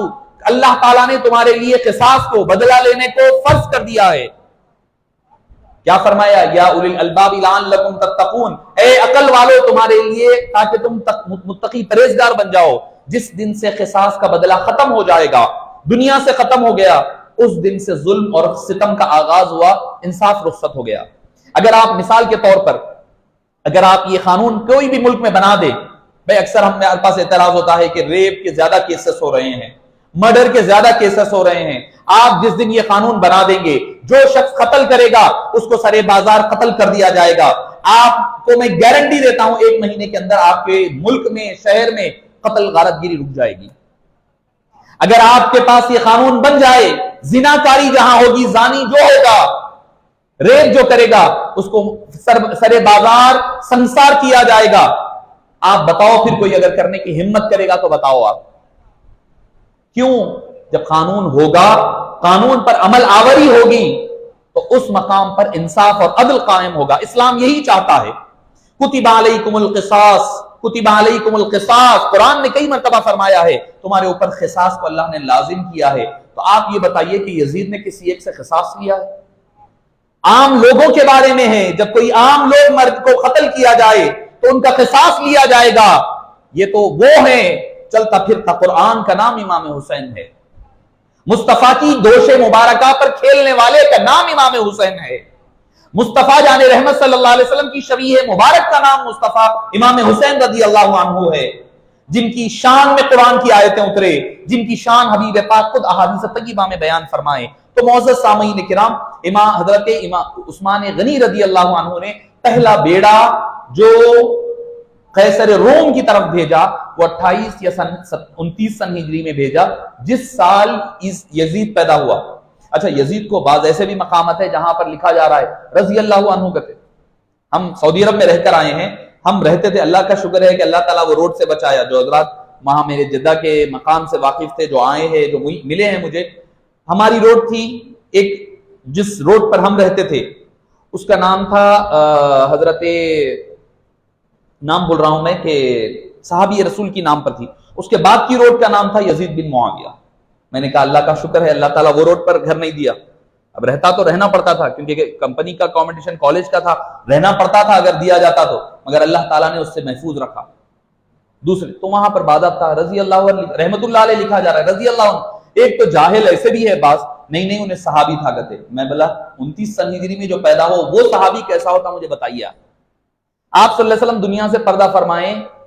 اللہ تعالیٰ نے تمہارے لیے قصاص کو، بدلہ لینے کو فرض کر دیا ہے. کیا فرمایا؟ یا اولی الالباب لعلکم تتقون، اے عقل والو تمہارے لیے تاکہ تم متقی پرہیزگار بن جاؤ. جس دن سے قصاص کا بدلہ ختم ہو جائے گا، دنیا سے ختم ہو گیا، اس دن سے ظلم اور ستم کا آغاز ہوا، انصاف رخصت ہو گیا. اگر آپ مثال کے طور پر اگر آپ یہ قانون کوئی بھی ملک میں بنا دے، بھائی اکثر ہمارے پاس اعتراض ہوتا ہے کہ ریپ کے زیادہ کیسز ہو رہے ہیں، مرڈر کے زیادہ کیسز ہو رہے ہیں. آپ جس دن یہ قانون بنا دیں گے جو شخص قتل کرے گا اس کو سرے بازار قتل کر دیا جائے گا. آپ کو میں گارنٹی دیتا ہوں 1 مہینے کے اندر آپ کے ملک میں، شہر میں قتل غارت گیری رک جائے گی. اگر آپ کے پاس یہ قانون بن جائے، زناکاری جہاں ہوگی، زانی جو ہوگا، ریپ جو کرے گا اس کو سرے بازار سنسار کیا جائے گا. آپ بتاؤ پھر کوئی اگر کرنے کی ہمت کرے گا تو بتاؤ آپ کیوں؟ جب قانون ہوگا، قانون پر عمل آوری ہوگی تو اس مقام پر انصاف اور عدل قائم ہوگا. اسلام یہی چاہتا ہے. کتب علیکم القصاص، کتب علیکم القصاص، قرآن نے کئی مرتبہ فرمایا ہے تمہارے اوپر قصاص کو اللہ نے لازم کیا ہے. تو آپ یہ بتائیے کہ یزید نے کسی ایک سے قصاص لیا ہے؟ عام لوگوں کے بارے میں ہے، جب کوئی عام لوگ مرد کو قتل کیا جائے تو ان کا قصاص لیا جائے گا. یہ تو وہ ہیں چلتا پھرتا قرآن کا نام امام حسین ہے، مصطفیٰ کی دوش مبارکہ پر کھیلنے والے کا نام امام حسین ہے، مصطفیٰ جان رحمت صلی اللہ علیہ وسلم کی شبیہ مبارک کا نام مصطفیٰ امام حسین رضی اللہ عنہ ہے، جن کی شان میں قرآن کی آیتیں اترے، جن کی شان حبیب پاک خود احادیث طیبہ میں بیان فرمائے. تو معزز سامعین کرام، حضرت امام عثمان غنی رضی اللہ عنہ نے پہلا بیڑا جو قیصر روم کی طرف بھیجا وہ 28 یا 29 سن ہجری میں بھیجا، جس سال یزید پیدا ہوا. اچھا، یزید کو بعض ایسے بھی مقامات ہے جہاں پر لکھا جا رہا ہے رضی اللہ عنہ کہتے. ہم سعودی عرب میں رہ کر آئے ہیں، ہم رہتے تھے، اللہ کا شکر ہے کہ اللہ تعالیٰ وہ روڈ سے بچایا. جو حضرات وہاں میرے جدہ کے مقام سے واقف تھے، جو آئے ہیں، جو ملے ہیں مجھے، ہماری روڈ تھی ایک، جس روڈ پر ہم رہتے تھے اس کا نام تھا حضرت، نام بول رہا ہوں میں کہ صحابی رسول کی نام پر تھی. اس کے بعد کی روڈ کا نام تھا یزید بن معاویہ. میں نے کہا اللہ کا شکر ہے اللہ تعالیٰ وہ روڈ پر گھر نہیں دیا. اب رہتا تو رہنا پڑتا تھا کیونکہ کمپنی کا اکوموڈیشن کالج کا تھا، رہنا پڑتا تھا اگر دیا جاتا تو، مگر اللہ تعالیٰ نے اس سے محفوظ رکھا. دوسرے تو وہاں پر باضابطہ رضی اللہ عنہ رحمت اللہ علیہ لکھا جا رہا ہے، رضی اللہ عنہ. ایک تو جاہل ایسے بھی ہے بعض، نہیں انہیں صحابی تھا کہتے. میں بولا 29 سن ہجری میں جو پیدا ہو وہ صحابی کیسا ہوتا مجھے بتائیے. آپ صلی اللہ علیہ وسلم دنیا سے پردہ فرمائیں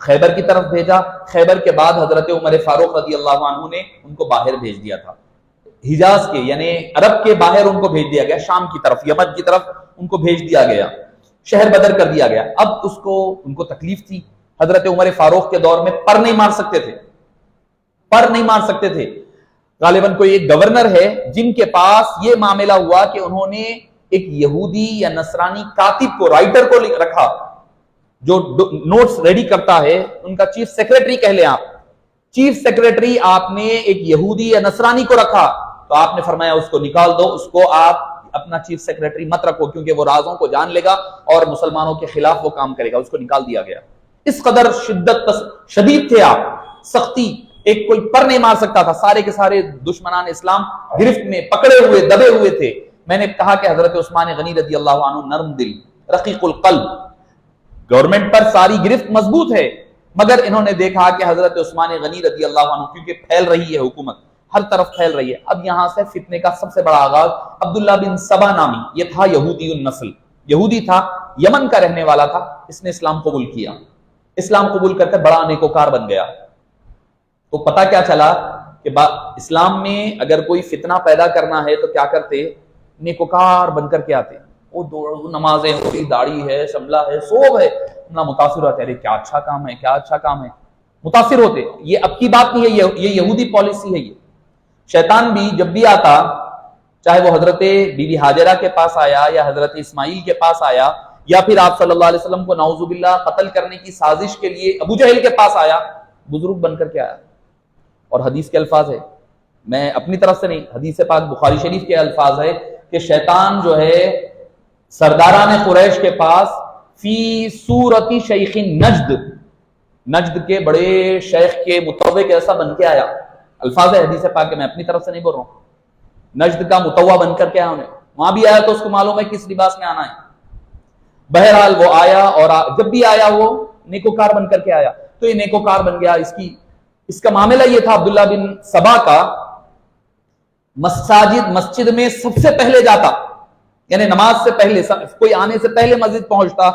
خیبر کی طرف بھیجا. خیبر کے بعد حضرت عمر فاروق رضی اللہ عنہ نے ان کو باہر بھیج دیا تھا, حجاز کے یعنی عرب کے باہر ان کو بھیج دیا گیا, شام کی طرف, یمن کی طرف ان کو بھیج دیا گیا, شہر بدر کر دیا گیا. اب ان کو تکلیف تھی. حضرت عمر فاروق کے دور میں پر نہیں مار سکتے تھے. غالباً کوئی ایک گورنر ہے جن کے پاس یہ معاملہ ہوا کہ انہوں نے ایک یہودی یا نصرانی کاتب کو, رائٹر کو رکھا جو نوٹس ریڈی کرتا ہے, ان کا چیف سیکریٹری کہہ لیں آپ. چیف سیکریٹری آپ نے ایک یہودی یا نصرانی کو رکھا, تو آپ نے فرمایا اس کو نکال دو, اس کو آپ اپنا چیف سیکریٹری مت رکھو کیونکہ وہ رازوں کو جان لے گا اور مسلمانوں کے خلاف وہ کام کرے گا. اس کو نکال دیا گیا. اس قدر شدید تھے آپ, سختی, ایک کوئی پر نہیں مار سکتا تھا. سارے کے سارے دشمنان اسلام گرفت میں پکڑے ہوئے, دبے ہوئے تھے. میں نے کہا کہ حضرت عثمان غنی رضی اللہ عنہ نرم دل, رقیق القلب, گورنمنٹ پر ساری گرفت مضبوط ہے, مگر انہوں نے دیکھا کہ حضرت عثمان غنی رضی اللہ عنہ کیونکہ پھیل رہی ہے حکومت, ہر طرف پھیل رہی ہے. اب یہاں سے فتنے کا سب سے بڑا آغاز, عبداللہ بن سبا نامی, یہ تھا یہودی النسل, یہودی تھا, یمن کا رہنے والا تھا. اس نے اسلام قبول کیا. اسلام قبول کر کر بڑا نیکوکار بن گیا. تو پتا کیا چلا کہ اسلام میں اگر کوئی فتنہ پیدا کرنا ہے تو کیا کرتے, نیکوکار بن کر کے آتے. وہ نمازیں ہوتی, داڑھی ہے, شملہ ہے, سوب ہے, نہ متاثر ہوتے, ارے کیا اچھا کام ہے, کیا اچھا کام ہے, متاثر ہوتے. یہ اب کی بات نہیں ہے, یہ یہودی پالیسی ہے. یہ شیطان بھی جب بھی آتا, چاہے وہ حضرت بی بی ہاجرہ کے پاس آیا یا حضرت اسماعیل کے پاس آیا یا پھر آپ صلی اللہ علیہ وسلم کو نعوذ باللہ قتل کرنے کی سازش کے لیے ابو جہل کے پاس آیا, بزرگ بن کر کے آیا. اور حدیث کے الفاظ ہے, میں اپنی طرف سے نہیں, حدیث پاک بخاری شریف کے الفاظ ہے کہ شیطان جو ہے سرداران قریش کے پاس فی صورت شیخ نجد, نجد کے بڑے شیخ کے متوع کیسا بن کے آیا. الفاظ ہے حدیث پاک کے, میں اپنی طرف سے نہیں بول رہا ہوں. نجد کا متوع بن کر کے آیا, انہیں وہاں بھی آیا تو اس کو معلوم ہے کس لباس میں آنا ہے. بہرحال وہ آیا, اور جب بھی آیا وہ نیکوکار بن کر کے آیا. تو یہ نیکوکار بن گیا. اس کا معاملہ یہ تھا, عبداللہ بن سبا کا, مسجد میں سب سے پہلے جاتا, یعنی نماز سے پہلے, کوئی آنے سے پہلے مسجد پہنچتا,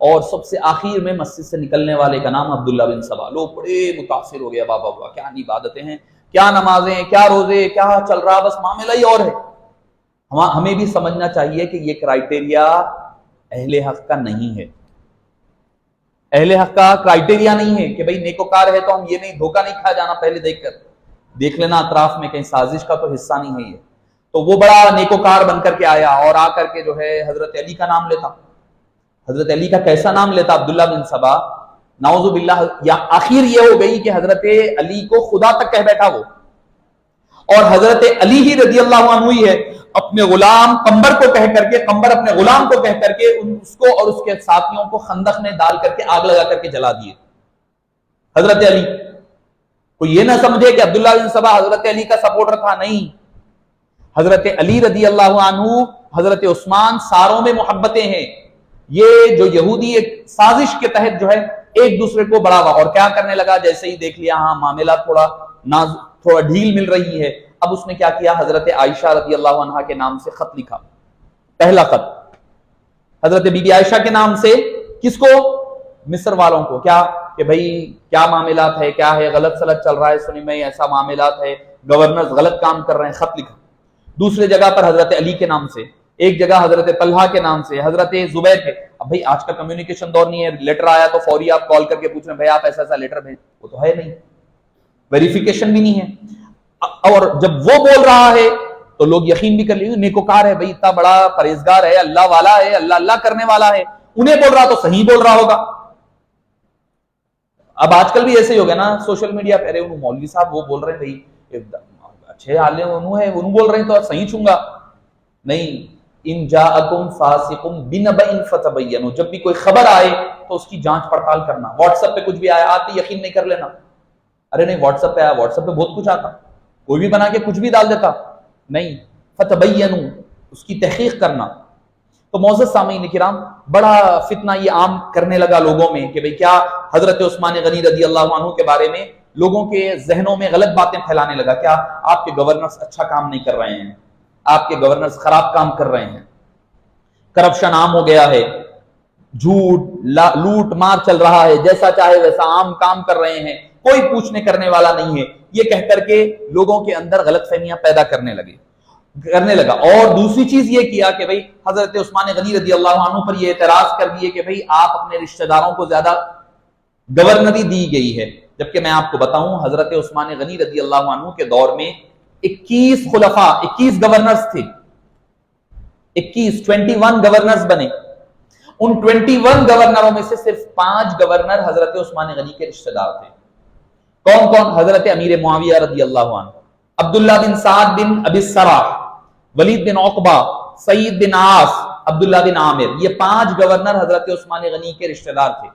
اور سب سے آخر میں مسجد سے نکلنے والے کا نام عبداللہ بن سبا. لوگ بڑے متاثر ہو گیا, بابا کیا عبادتیں ہیں, کیا نمازیں, کیا روزے, کیا چل رہا, بس معاملہ ہی اور ہے. ہمیں بھی سمجھنا چاہیے کہ یہ کرائٹیریا اہل حق کا نہیں ہے. اہل حق کا کرائٹیریا نہیں ہے کہ بھئی نیکوکار ہے تو ہم یہ نہیں, دھوکہ نہیں کھا جانا, پہلے دیکھ لینا اطراف میں کہیں سازش کا تو حصہ نہیں ہے یہ. تو وہ بڑا نیکوکار بن کر کے آیا, اور آ کر کے جو ہے حضرت علی کا نام لیتا. حضرت علی کا کیسا نام لیتا عبداللہ بن سبا, نعوذ باللہ. یا آخر یہ ہو گئی کہ حضرت علی کو خدا تک کہہ بیٹھا وہ, اور حضرت علی ہی رضی اللہ عنہ ہی ہے اپنے غلام قمبر کو کہہ کر کے, قمبر اپنے غلام کو کہہ کر کے اس کو اور اس کے ساتھیوں کو خندق میں ڈال کر کے آگ لگا کر کے جلا دیے. حضرت علی کو یہ نہ سمجھے کہ عبداللہ بن سبا حضرت علی کا سپورٹر تھا, نہیں. حضرت علی رضی اللہ عنہ, حضرت عثمان, ساروں میں محبتیں ہیں. یہ جو یہودی ایک سازش کے تحت جو ہے ایک دوسرے کو بڑھاوا, اور کیا کرنے لگا, جیسے ہی دیکھ لیا ہاں معاملہ تھوڑا ڈھیل مل رہی ہے, اب اس نے کیا کیا, حضرت عائشہ رضی اللہ عنہا کے نام سے خط لکھا. پہلا خط حضرت بی بی عائشہ کے نام سے, کس کو, مصر والوں کو. کیا کہ بھئی کیا معاملات ہے, کیا ہے, غلط سلط چل رہا ہے سنی میں, ایسا معاملات ہے, گورنرز غلط کام کر رہے ہیں, خط لکھا. دوسرے جگہ پر حضرت علی کے نام سے, ایک جگہ حضرت طلحہ کے نام سے, حضرت زبیر کے. اب بھئی آج کا کمیونیکیشن دور نہیں ہے, لیٹر آیا تو فوری آپ کال کر کے پوچھ رہے ہیں بھئی آپ ایسا لیٹر بھیج, وہ تو ہے نہیں, ویریفیکیشن بھی نہیں ہے. اور جب وہ بول رہا ہے تو لوگ یقین بھی کر لیے نیکوکار ہے, بھئی اتنا بڑا پرہیزگار ہے, اللہ والا ہے, اللہ کرنے والا ہے, انہیں بول رہا تو صحیح بول رہا ہوگا. اب آج کل بھی ایسے ہی ہو گیا نا سوشل میڈیا پہ, ارے مولوی صاحب وہ بول رہے ہیں بھئی اچھے عالم انہوں بول رہے ہیں تو صحیح چھوں گا. نہیں, ان جاءکم فاسق بنبأ فتبینوا, جب بھی کوئی خبر آئے تو اس کی جانچ پڑتال کرنا. واٹس ایپ پہ کچھ بھی آیا, آتے یقین نہیں کر لینا, ارے نہیں واٹس ایپ پہ آیا, واٹس ایپ پہ بہت کچھ آتا, کوئی بھی بنا کے کچھ بھی ڈال دیتا. نہیں, فتبینوا, اس کی تحقیق کرنا. تو معزز سامعین کرام, بڑا فتنہ یہ عام کرنے لگا لوگوں میں کہ بھئی کیا حضرت عثمان غنی رضی اللہ عنہ کے بارے میں لوگوں کے ذہنوں میں غلط باتیں پھیلانے لگا. کیا آپ کے گورنرز اچھا کام نہیں کر رہے ہیں, آپ کے گورنرز خراب کام کر رہے ہیں, کرپشن عام ہو گیا ہے, جھوٹ لوٹ مار چل رہا ہے، جیسا چاہے ویسا عام کام کر رہے ہیں، کوئی پوچھنے کرنے والا نہیں ہے، یہ کہہ کر کے لوگوں کے اندر غلط فہمیاں پیدا کرنے لگا۔ اور دوسری چیز یہ کیا کہ بھئی حضرت عثمان غنی رضی اللہ عنہ پر یہ اعتراض کر دیے کہ بھئی آپ اپنے رشتہ داروں کو زیادہ گورنری دی گئی ہے، جبکہ میں آپ کو بتاؤں حضرت عثمان غنی رضی اللہ عنہ کے دور میں 21 خلفاء، 21 گورنرز تھے، 21 گورنرز بنے۔ ان 21 گورنروں میں سے صرف 5 گورنر حضرت عثمان غنی کے رشتہ دار تھے۔ کون کون؟ حضرت امیر معاویہ رضی اللہ عنہ، عبداللہ بن سعد بن ابی السراح، ولید بن عقبہ، سعید بن عاص، عبداللہ بن عامر، یہ 5 گورنر حضرت عثمان غنی کے رشتہ دار تھے۔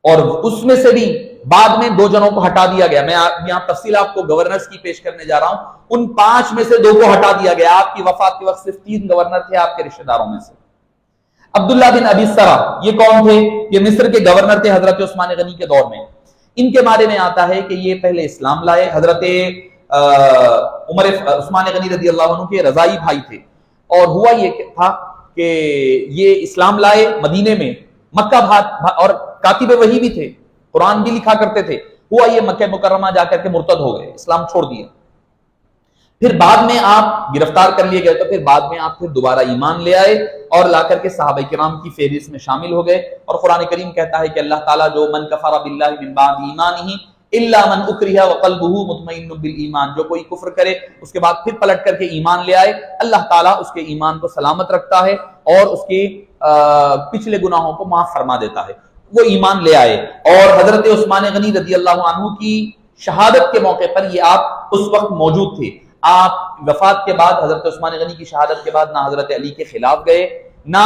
اور اس میں سے بھی بعد میں 2 جنوں کو ہٹا دیا گیا۔ میں یہاں تفصیل آپ کو گورنرز کی پیش کرنے جا رہا ہوں۔ ان 5 میں سے 2 کو ہٹا دیا گیا۔ آپ کی وفات کے وقت صرف 3 گورنر تھے آپ کے رشتہ داروں میں سے۔ عبداللہ بن ابی السراح یہ کون تھے؟ یہ مصر کے گورنر تھے حضرت عثمان غنی کے دور میں۔ ان کے بارے میں آتا ہے کہ یہ پہلے اسلام لائے، حضرت عثمان غنی رضی اللہ عنہ کے رضائی بھائی تھے، اور ہوا یہ تھا کہ یہ اسلام لائے مدینے میں، مکہ اور کاتب وحی بھی تھے، قرآن بھی لکھا کرتے تھے۔ ہوا یہ مکہ مکرمہ جا کر کے مرتد ہو گئے، اسلام چھوڑ دیا۔ پھر بعد میں آپ گرفتار کر لیے گئے، تو پھر بعد میں آپ پھر دوبارہ ایمان لے آئے اور لا کر کے صحابہ کرام کی فہرست میں شامل ہو گئے۔ اور قرآن کریم کہتا ہے کہ اللہ تعالیٰ جو من کفر باللہ من بعد ایمانہ الا من اکرہ وقلبہ مطمئن بالایمان، جو کوئی کفر کرے اس کے بعد پھر پلٹ کر کے ایمان لے آئے، اللہ تعالیٰ اس کے ایمان کو سلامت رکھتا ہے اور اس کے پچھلے گناہوں کو معاف فرما دیتا ہے۔ وہ ایمان لے آئے، اور حضرت عثمان غنی رضی اللہ عنہ کی شہادت کے موقع پر یہ آپ اس وقت موجود تھے۔ آپ وفات کے بعد حضرت عثمان غنی کی شہادت کے بعد نہ حضرت علی کے خلاف گئے، نہ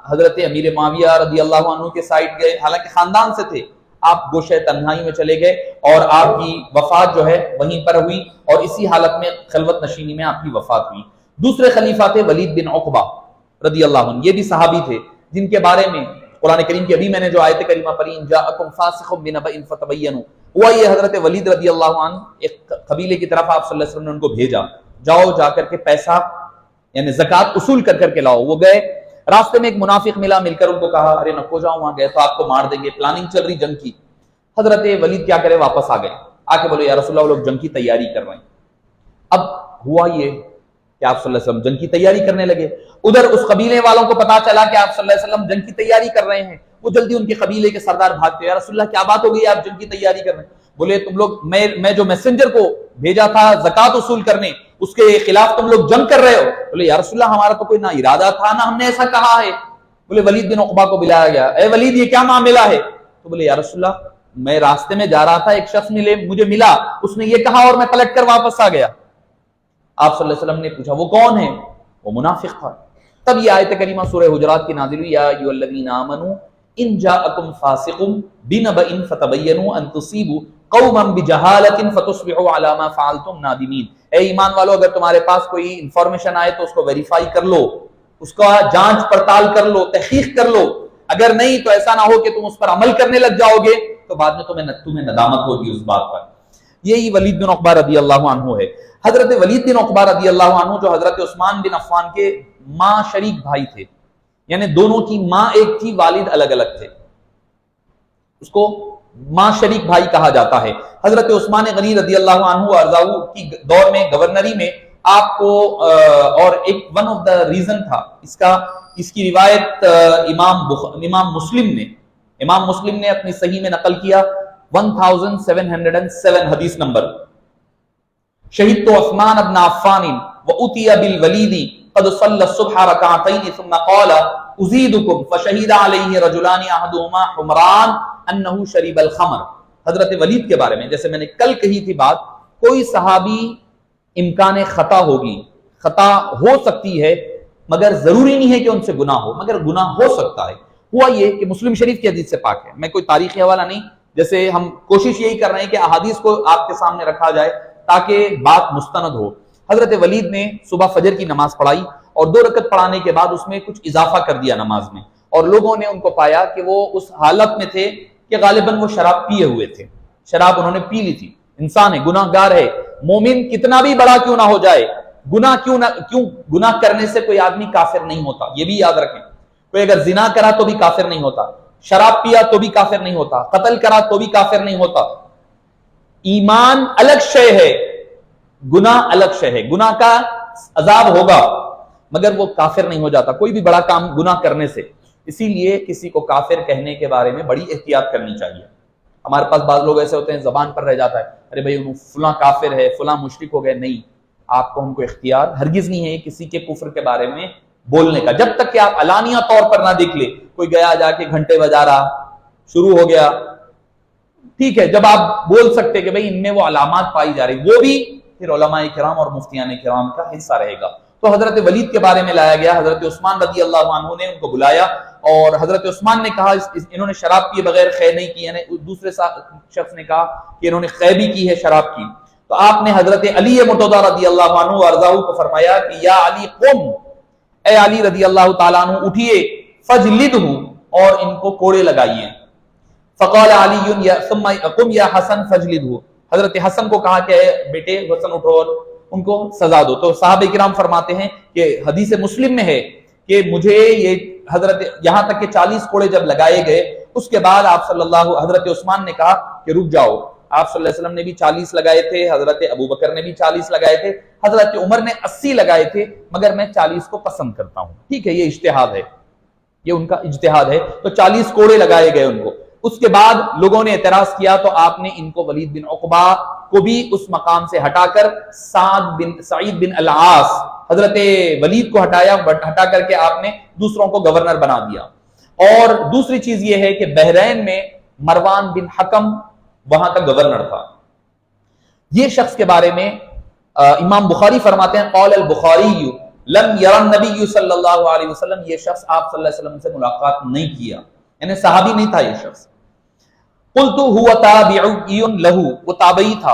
حضرت امیر معاویہ رضی اللہ عنہ کے سائڈ گئے، حالانکہ خاندان سے تھے۔ آپ گوشہ تنہائی میں چلے گئے اور آپ کی وفات جو ہے وہیں پر ہوئی، اور اسی حالت میں خلوت نشینی میں آپ کی وفات ہوئی۔ دوسرے خلیفہ تھے ولید بن عقبہ رضی اللہ عنہ، یہ بھی صحابی تھے جن کے بارے میں قرآن کریم کی ابھی میں نے جو آیت کریمہ پڑھی، ان جاءکم فاسق بنبأ فتبینوا، ہوا یہ حضرت ولید رضی اللہ عنہ ایک قبیلے کی طرف آپ صلی اللہ علیہ وسلم نے ان کو بھیجا، جاؤ جا کر کے پیسہ یعنی زکوٰۃ اصول کر کر کے لاؤ۔ وہ گئے، راستے میں ایک منافق ملا، مل کر ان کو کہا ارے نکو جاؤ، وہاں گئے تو آپ کو مار دیں گے، پلاننگ چل رہی جنگ کی۔ حضرت ولید کیا کرے، واپس آ گئے، آ کے بولے یا رسول اللہ وہ لوگ جنگ کی تیاری کر رہے ہیں۔ اب ہوا یہ کہ آپ صلی اللہ علیہ وسلم جنگ کی تیاری کرنے لگے، ادھر اس قبیلے والوں کو پتا چلا کہ آپ صلی اللہ علیہ وسلم جنگ کی تیاری کر رہے ہیں، وہ جلدی ان کے قبیلے کے سردار بھاگتے، یا رسول اللہ کیا بات ہو گئی، آپ جنگ کی تیاری کر رہے ہیں؟ بولے تم لوگ، میں جو میسنجر کو بھیجا تھا زکوٰۃ وصول کرنے، اس کے خلاف تم لوگ جنگ کر رہے ہو۔ بولے یا رسول اللہ ہمارا تو کوئی نہ ارادہ تھا نہ ہم نے ایسا کہا ہے۔ بولے ولید بن عقبہ کو بلایا گیا، اے ولید یہ کیا معاملہ ہے؟ تو بولے یا رسول اللہ میں راستے میں جا رہا تھا، ایک شخص مجھے ملا، اس نے یہ کہا اور میں پلٹ کر واپس آ گیا۔ آپ صلی اللہ علیہ وسلم نے پوچھا وہ کون ہے؟ وہ منافق تھا۔ تب یہ آیت کریمہ سورہ حجرات کی نازل ہوئی، یا ایھا الذین آمنوا ان جاءکم فاسق بنبأ فتبینوا ان تصیبوا قوما بجہالۃ فتصبحوا علی ما فعلتم نادمین۔ اے ایمان والو، اگر تمہارے پاس کوئی انفارمیشن آئے تو اس کو ویریفائی کر لو، اس کا جانچ پڑتال کر لو، تحقیق کر لو، اگر نہیں تو ایسا نہ ہو کہ تم اس پر عمل کرنے لگ جاؤ گے تو بعد میں تمہیں ندامت ہوگی اس بات پر۔ یہی ولید بن عقبہ رضی اللہ عنہ ہے۔ حضرت ولید بن عقبہ رضی اللہ عنہ جو حضرت عثمان بن عفان کے ماں شریک بھائی تھے، یعنی دونوں کی ماں ایک تھی، والد الگ الگ تھے، اس کو ماں شریک بھائی کہا جاتا ہے۔ حضرت عثمان غنی رضی اللہ عنہ ارضاؤ کی دور میں گورنری میں آپ کو اور ایک ون آف دا ریزن تھا اس کی روایت امام مسلم نے اپنی صحیح میں نقل کیا 1707 حدیث نمبر، شہید تو عثمان ابن عفان وأتی بالولید قد صلی الصبح رکعتین ثم قال ازیدکم فشہید علیہ رجلان احدہما حمران انہ شریب الخمر۔ حضرت ولید کے بارے میں جیسے میں نے کل کہی تھی بات، کوئی صحابی امکان خطا ہوگی، خطا ہو سکتی ہے مگر ضروری نہیں ہے کہ ان سے گناہ ہو، مگر گناہ ہو سکتا ہے۔ ہوا یہ کہ مسلم شریف کی حدیث سے پاک ہے، میں کوئی تاریخی حوالہ نہیں، جیسے ہم کوشش یہی کر رہے ہیں کہ احادیث کو آپ کے سامنے رکھا جائے تاکہ بات مستند ہو۔ حضرت ولید نے صبح فجر کی نماز پڑھائی اور 2 رکعت پڑھانے کے بعد اس میں کچھ اضافہ کر دیا نماز میں، اور لوگوں نے ان کو پایا کہ وہ اس حالت میں تھے کہ غالباً وہ شراب پیے ہوئے تھے، شراب انہوں نے پی لی تھی۔ انسان ہے، گناہ گار ہے، مومن کتنا بھی بڑا کیوں نہ ہو جائے، گناہ کرنے سے کوئی آدمی کافر نہیں ہوتا، یہ بھی یاد رکھیں۔ کوئی اگر زنا کرا تو بھی کافر نہیں ہوتا، شراب پیا تو بھی کافر نہیں ہوتا، قتل کرا تو بھی کافر نہیں ہوتا۔ ایمان الگ شے ہے، گناہ الگ شے ہے، گناہ کا عذاب ہوگا مگر وہ کافر نہیں ہو جاتا کوئی بھی بڑا کام گناہ کرنے سے۔ اسی لیے کسی کو کافر کہنے کے بارے میں بڑی احتیاط کرنی چاہیے۔ ہمارے پاس بعض لوگ ایسے ہوتے ہیں زبان پر رہ جاتا ہے، ارے بھائی فلاں کافر ہے، فلاں مشرک ہو گئے۔ نہیں، آپ کو ہم کو اختیار ہرگز نہیں ہے کسی کے کفر کے بارے میں بولنے کا، جب تک کہ آپ علانیہ طور پر نہ دیکھ لے۔ کوئی گیا جا کے گھنٹے بجا رہا، شروع ہو گیا، ٹھیک ہے، جب آپ بول سکتے کہ بھئی ان میں وہ علامات پائی جا رہی، وہ بھی پھر علماء کرام اور مفتیان کرام کا حصہ رہے گا۔ تو حضرت ولید کے بارے میں لایا گیا، حضرت عثمان رضی اللہ عنہ نے ان کو بلایا اور حضرت عثمان نے کہا انہوں نے شراب پیے بغیر خے نہیں کی، یعنی دوسرے شخص نے کہا کہ انہوں نے خے بھی کی ہے شراب کی۔ تو آپ نے حضرت علی مرتضی رضی اللہ عنہ وارضاہ کو فرمایا کہ یا علی قم، اے علی رضی اللہ تعالیٰ عنہ اٹھیے، فجلدہ، اور ان کو کوڑے لگائیے۔ فقال علی ثم قم یا حسن فجلدہ، حضرت حسن کو کہا کہ اے بیٹے حسن اٹھو اور ان کو سزا دو۔ تو صحابہ کرام فرماتے ہیں کہ حدیث مسلم میں ہے کہ مجھے یہ حضرت یہاں تک کہ 40 کوڑے جب لگائے گئے، اس کے بعد آپ صلی اللہ حضرت عثمان نے کہا کہ رک جاؤ۔ آپ صلی اللہ علیہ وسلم نے بھی 40 لگائے تھے، حضرت ابو بکر نے بھی 40 لگائے تھے، حضرت عمر نے 80 لگائے تھے، مگر میں 40 کو پسند کرتا ہوں۔ ٹھیک ہے، یہ اجتہاد ہے، یہ ان کا اجتہاد ہے۔ تو 40 کوڑے لگائے گئے ان کو۔ اس کے بعد لوگوں نے اعتراض کیا تو آپ نے ان کو ولید بن عقبہ کو بھی اس مقام سے ہٹا کر سعید بن العاص، حضرت ولید کو ہٹا کر کے آپ نے دوسروں کو گورنر بنا دیا۔ اور دوسری چیز یہ ہے کہ بحرین میں مروان بن حکم وہاں کا گورنر تھا۔ یہ شخص کے بارے میں امام بخاری فرماتے ہیں قال البخاری لم یر النبی صلی اللہ علیہ وسلم، یہ شخص آپ صلی اللہ علیہ وسلم سے ملاقات نہیں کیا، یعنی صحابی نہیں تھا یہ شخص۔ قلت هو تابعی لہو، وہ تابعی تھا۔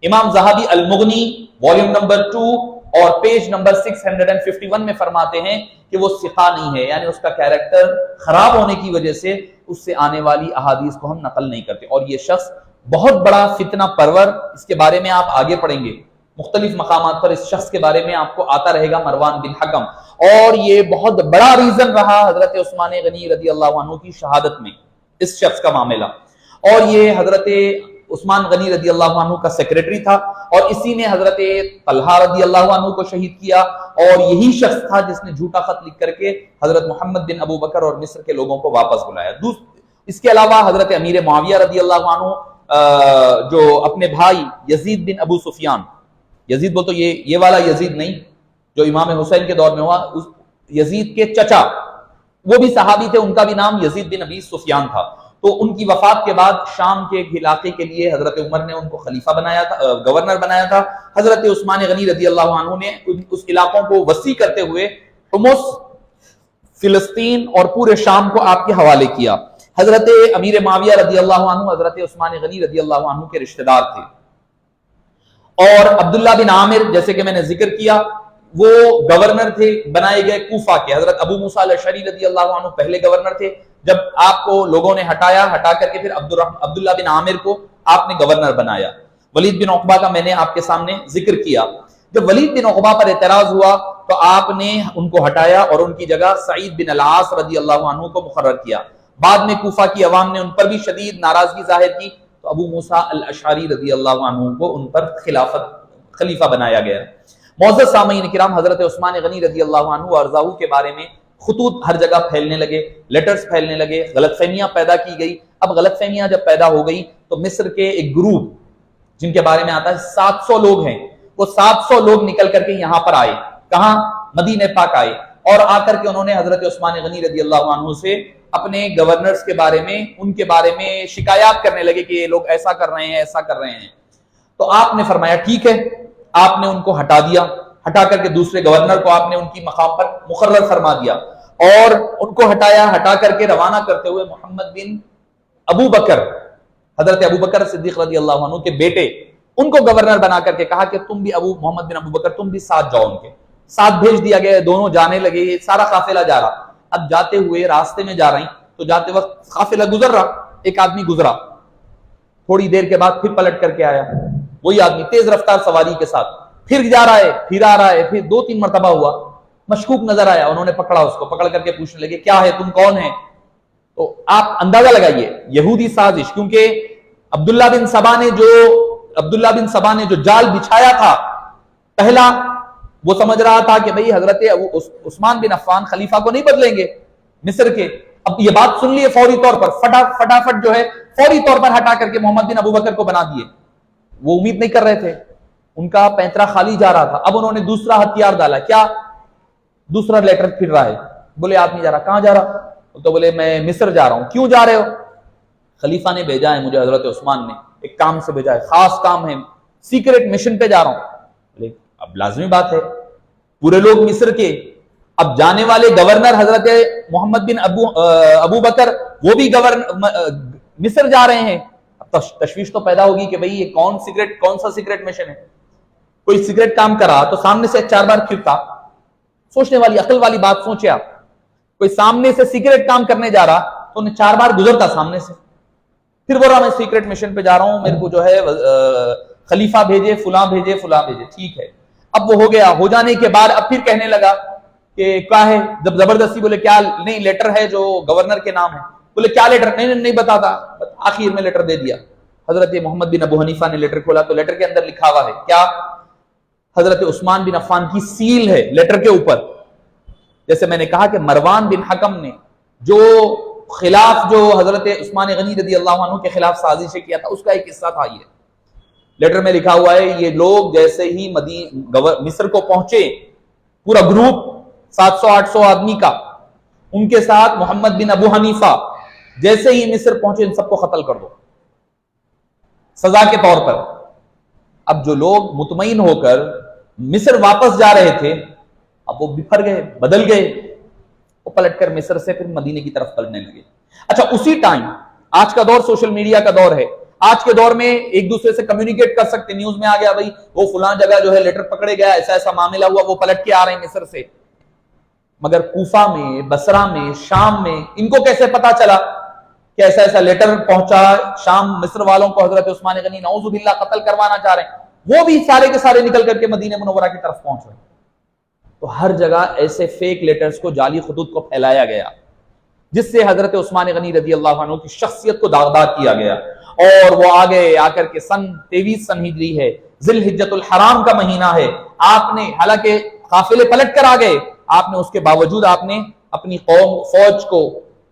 امام ذہبی المغنی والیوم نمبر 2 اور پیج نمبر 651 میں فرماتے ہیں کہ وہ ثقہ نہیں ہے، یعنی اس کا کیریکٹر خراب ہونے کی وجہ سے اس سے آنے والی احادیث کو ہم نقل نہیں کرتے۔ اور یہ شخص بہت بڑا فتنہ پرور، اس کے بارے میں آپ آگے پڑھیں گے مختلف مقامات پر، اس شخص کے بارے میں آپ کو آتا رہے گا، مروان بن حکم۔ اور یہ بہت بڑا ریزن رہا حضرت عثمان غنی رضی اللہ عنہ کی شہادت میں، اس شخص کا معاملہ۔ اور یہ حضرت عثمان غنی رضی اللہ عنہ کا سیکریٹری تھا، اور اسی نے حضرت طلحہ رضی اللہ عنہ کو شہید کیا، اور یہی شخص تھا جس نے جھوٹا خط لکھ کر کے حضرت محمد بن ابو بکر اور مصر کے لوگوں کو واپس بلایا۔ اس کے علاوہ حضرت امیر معاویہ رضی اللہ عنہ جو اپنے بھائی یزید بن ابو سفیان، یزید بول تو یہ والا یزید نہیں جو امام حسین کے دور میں ہوا، یزید کے چچا وہ بھی صحابی تھے، ان کا بھی نام یزید بن ابی سفیان تھا۔ تو ان کی وفات کے بعد شام کے ایک علاقے کے لیے حضرت عمر نے ان کو خلیفہ بنایا تھا، گورنر بنایا تھا۔ حضرت عثمان غنی رضی اللہ عنہ نے اس علاقوں کو وسیع کرتے ہوئے حمص، فلسطین اور پورے شام کو آپ کے حوالے کیا۔ حضرت امیر معاویہ رضی اللہ عنہ حضرت عثمان غنی رضی اللہ عنہ کے رشتہ دار تھے۔ اور عبداللہ بن عامر جیسے کہ میں نے ذکر کیا، وہ گورنر تھے بنائے گئے کوفہ کے۔ حضرت ابو موسیٰ الاشعری رضی اللہ عنہ پہلے گورنر تھے، جب آپ کو لوگوں نے ہٹا کر کے پھر عبداللہ بن عامر کو آپ نے گورنر بنایا۔ ولید بن عقبہ کا میں نے آپ کے سامنے ذکر کیا۔ جب ولید بن عقبہ پر اعتراض ہوا تو آپ نے ان کو ہٹایا اور ان کی جگہ سعید بن العاص رضی اللہ عنہ کو مقرر کیا۔ بعد میں کوفہ کی عوام نے ان پر بھی شدید ناراضگی ظاہر کی تو ابو موسیٰ الاشعری رضی اللہ عنہ کو ان پر خلیفہ بنایا گیا۔ معزز سامعین کرام، حضرت عثمان غنی رضی اللہ عنہ وارضاہ کے بارے میں خطوط ہر جگہ پھیلنے لگے، لیٹرز پھیلنے لگے، غلط فہمیاں پیدا کی گئی۔ اب غلط فہمیاں جب پیدا ہو گئی تو مصر کے ایک گروپ جن کے بارے میں آتا ہے 700 لوگ ہیں، وہ 700 لوگ نکل کر کے یہاں پر آئے، کہاں؟ مدینہ پاک آئے، اور آ کر کے انہوں نے حضرت عثمان غنی رضی اللہ عنہ سے اپنے گورنرز کے بارے میں، ان کے بارے میں شکایات کرنے لگے کہ یہ لوگ ایسا کر رہے ہیں، ایسا کر رہے ہیں۔ تو آپ نے فرمایا ٹھیک ہے، آپ نے ان کو ہٹا دیا، ہٹا کر کے دوسرے گورنر کو آپ نے ان کی مقام پر مقرر فرما دیا، اور ان کو ہٹا کر کے روانہ کرتے ہوئے محمد بن ابو بکر، حضرت ابو بکر صدیق رضی اللہ عنہ کے بیٹے، ان کو گورنر بنا کر کے کہا کہ تم بھی محمد بن ابو بکر تم بھی ساتھ جاؤ، ان کے ساتھ بھیج دیا گیا۔ دونوں جانے لگے، سارا قافلہ جا رہا۔ اب جاتے ہوئے راستے میں جا رہی تو جاتے وقت قافلہ گزر رہا، ایک آدمی گزرا، تھوڑی دیر کے بعد پھر پلٹ کر کے آیا، وہی آدمی تیز رفتار سواری کے ساتھ، پھر جا رہا ہے، پھر آ رہا ہے، پھر 2-3 مرتبہ ہوا۔ مشکوک نظر آیا, انہوں نے پکڑا اس کو, پکڑ کر کے پوچھنے لگے کیا ہے, تم کون ہیں؟ تو آپ اندازہ لگائیے یہودی سازش, کیونکہ عبداللہ بن سبا نے جو جال بچھایا تھا, پہلا وہ سمجھ رہا تھا کہ بھئی حضرت عثمان بن عفان خلیفہ کو نہیں بدلیں گے مصر کے. اب یہ بات سن لیے فوری طور پر, فٹافٹ جو ہے فوری طور پر ہٹا کر کے محمد بن ابو بکر کو بنا دیے. وہ امید نہیں کر رہے تھے, ان کا پینترا خالی جا رہا تھا. اب انہوں نے دوسرا ہتھیار ڈالا, کیا؟ دوسرا لیٹر پھر رہا ہے. بولے آدمی جا رہا, کہاں جا رہا؟ تو بولے میں مصر جا رہا ہوں. کیوں جا رہے ہو؟ خلیفہ نے بھیجا ہے مجھے, حضرت عثمان نے ایک کام سے بھیجا ہے, خاص کام ہے, سیکرٹ مشن پہ جا رہا ہوں. بولے اب لازمی بات ہے, پورے لوگ مصر کے, اب جانے والے گورنر حضرت محمد بن ابو بکر وہ بھی مصر جا رہے ہیں. اب تشویش تو پیدا ہوگی کہ بھئی یہ کون سا سیکرٹ مشن ہے. کوئی سیکرٹ کام کرا تو سامنے سے 4 بار پھرتا. سوچنے والی عقل والی بات سوچے آپ, کوئی سامنے سے سیکرٹ کام کرنے جا رہا تو انہیں 4 بار گزرتا سامنے سے, پھر بول رہا میں سیکرٹ مشن پہ جا رہا ہوں, میرے کو جو ہے خلیفہ بھیجے, فلاں بھیجے. ٹھیک ہے, اب وہ ہو گیا. ہو جانے کے بعد اب پھر کہنے لگا کہ کیا ہے, جب زبردستی بولے کیا نہیں لیٹر ہے جو گورنر کے نام ہے. بولے کیا لیٹر؟ نہیں بتاتا. آخر میں لیٹر دے دیا. حضرت محمد بن ابو حنیفہ نے لیٹر کھولا تو لیٹر کے اندر لکھا ہوا ہے کیا؟ حضرت عثمان بن عفان کی سیل ہے لیٹر کے اوپر. جیسے میں نے کہا کہ مروان بن حکم نے جو حضرت عثمان غنی رضی اللہ عنہ کے خلاف سازش کیا تھا, اس کا ایک قصہ تھا. یہ لیٹر میں لکھا ہوا ہے, یہ لوگ جیسے ہی مصر کو پہنچے, پورا گروپ 700-800 آدمی کا, ان کے ساتھ محمد بن ابو حنیفہ, جیسے ہی مصر پہنچے ان سب کو قتل کر دو سزا کے طور پر. اب جو لوگ مطمئن ہو کر مصر واپس جا رہے تھے, اب وہ بکھر گئے, بدل گئے, وہ پلٹ کر مصر سے پھر مدینے کی طرف پلٹنے لگے. اچھا, اسی ٹائم آج کا دور سوشل میڈیا کا دور ہے. آج کے دور میں ایک دوسرے سے کمیونیکیٹ کر سکتے, نیوز میں آ گیا بھائی وہ فلاں جگہ جو ہے لیٹر پکڑے گیا, ایسا معاملہ ہوا, وہ پلٹ کے آ رہے ہیں مصر سے. مگر کوفہ میں, بصرہ میں, شام میں ان کو کیسے پتا چلا کہ ایسا لیٹر پہنچا شام مصر والوں کو, حضرت عثمان غنی نعوذ باللہ قتل کروانا چاہ رہے ہیں. وہ بھی سارے کے سارے نکل کر کے مدینہ منورہ کی طرف پہنچ رہے ہیں. تو ہر جگہ ایسے فیک لیٹرز کو, جعلی خطوط کو پھیلایا گیا, جس سے حضرت عثمان غنی رضی اللہ عنہ کی شخصیت کو داغدار کیا گیا. اور وہ آگے آ کر کے سن 23 ہجری ہے, ذی الحجۃ الحرام کا مہینہ ہے. آپ نے حالانکہ قافلے پلٹ کر آ گئے, آپ نے اس کے باوجود آپ نے اپنی قوم فوج کو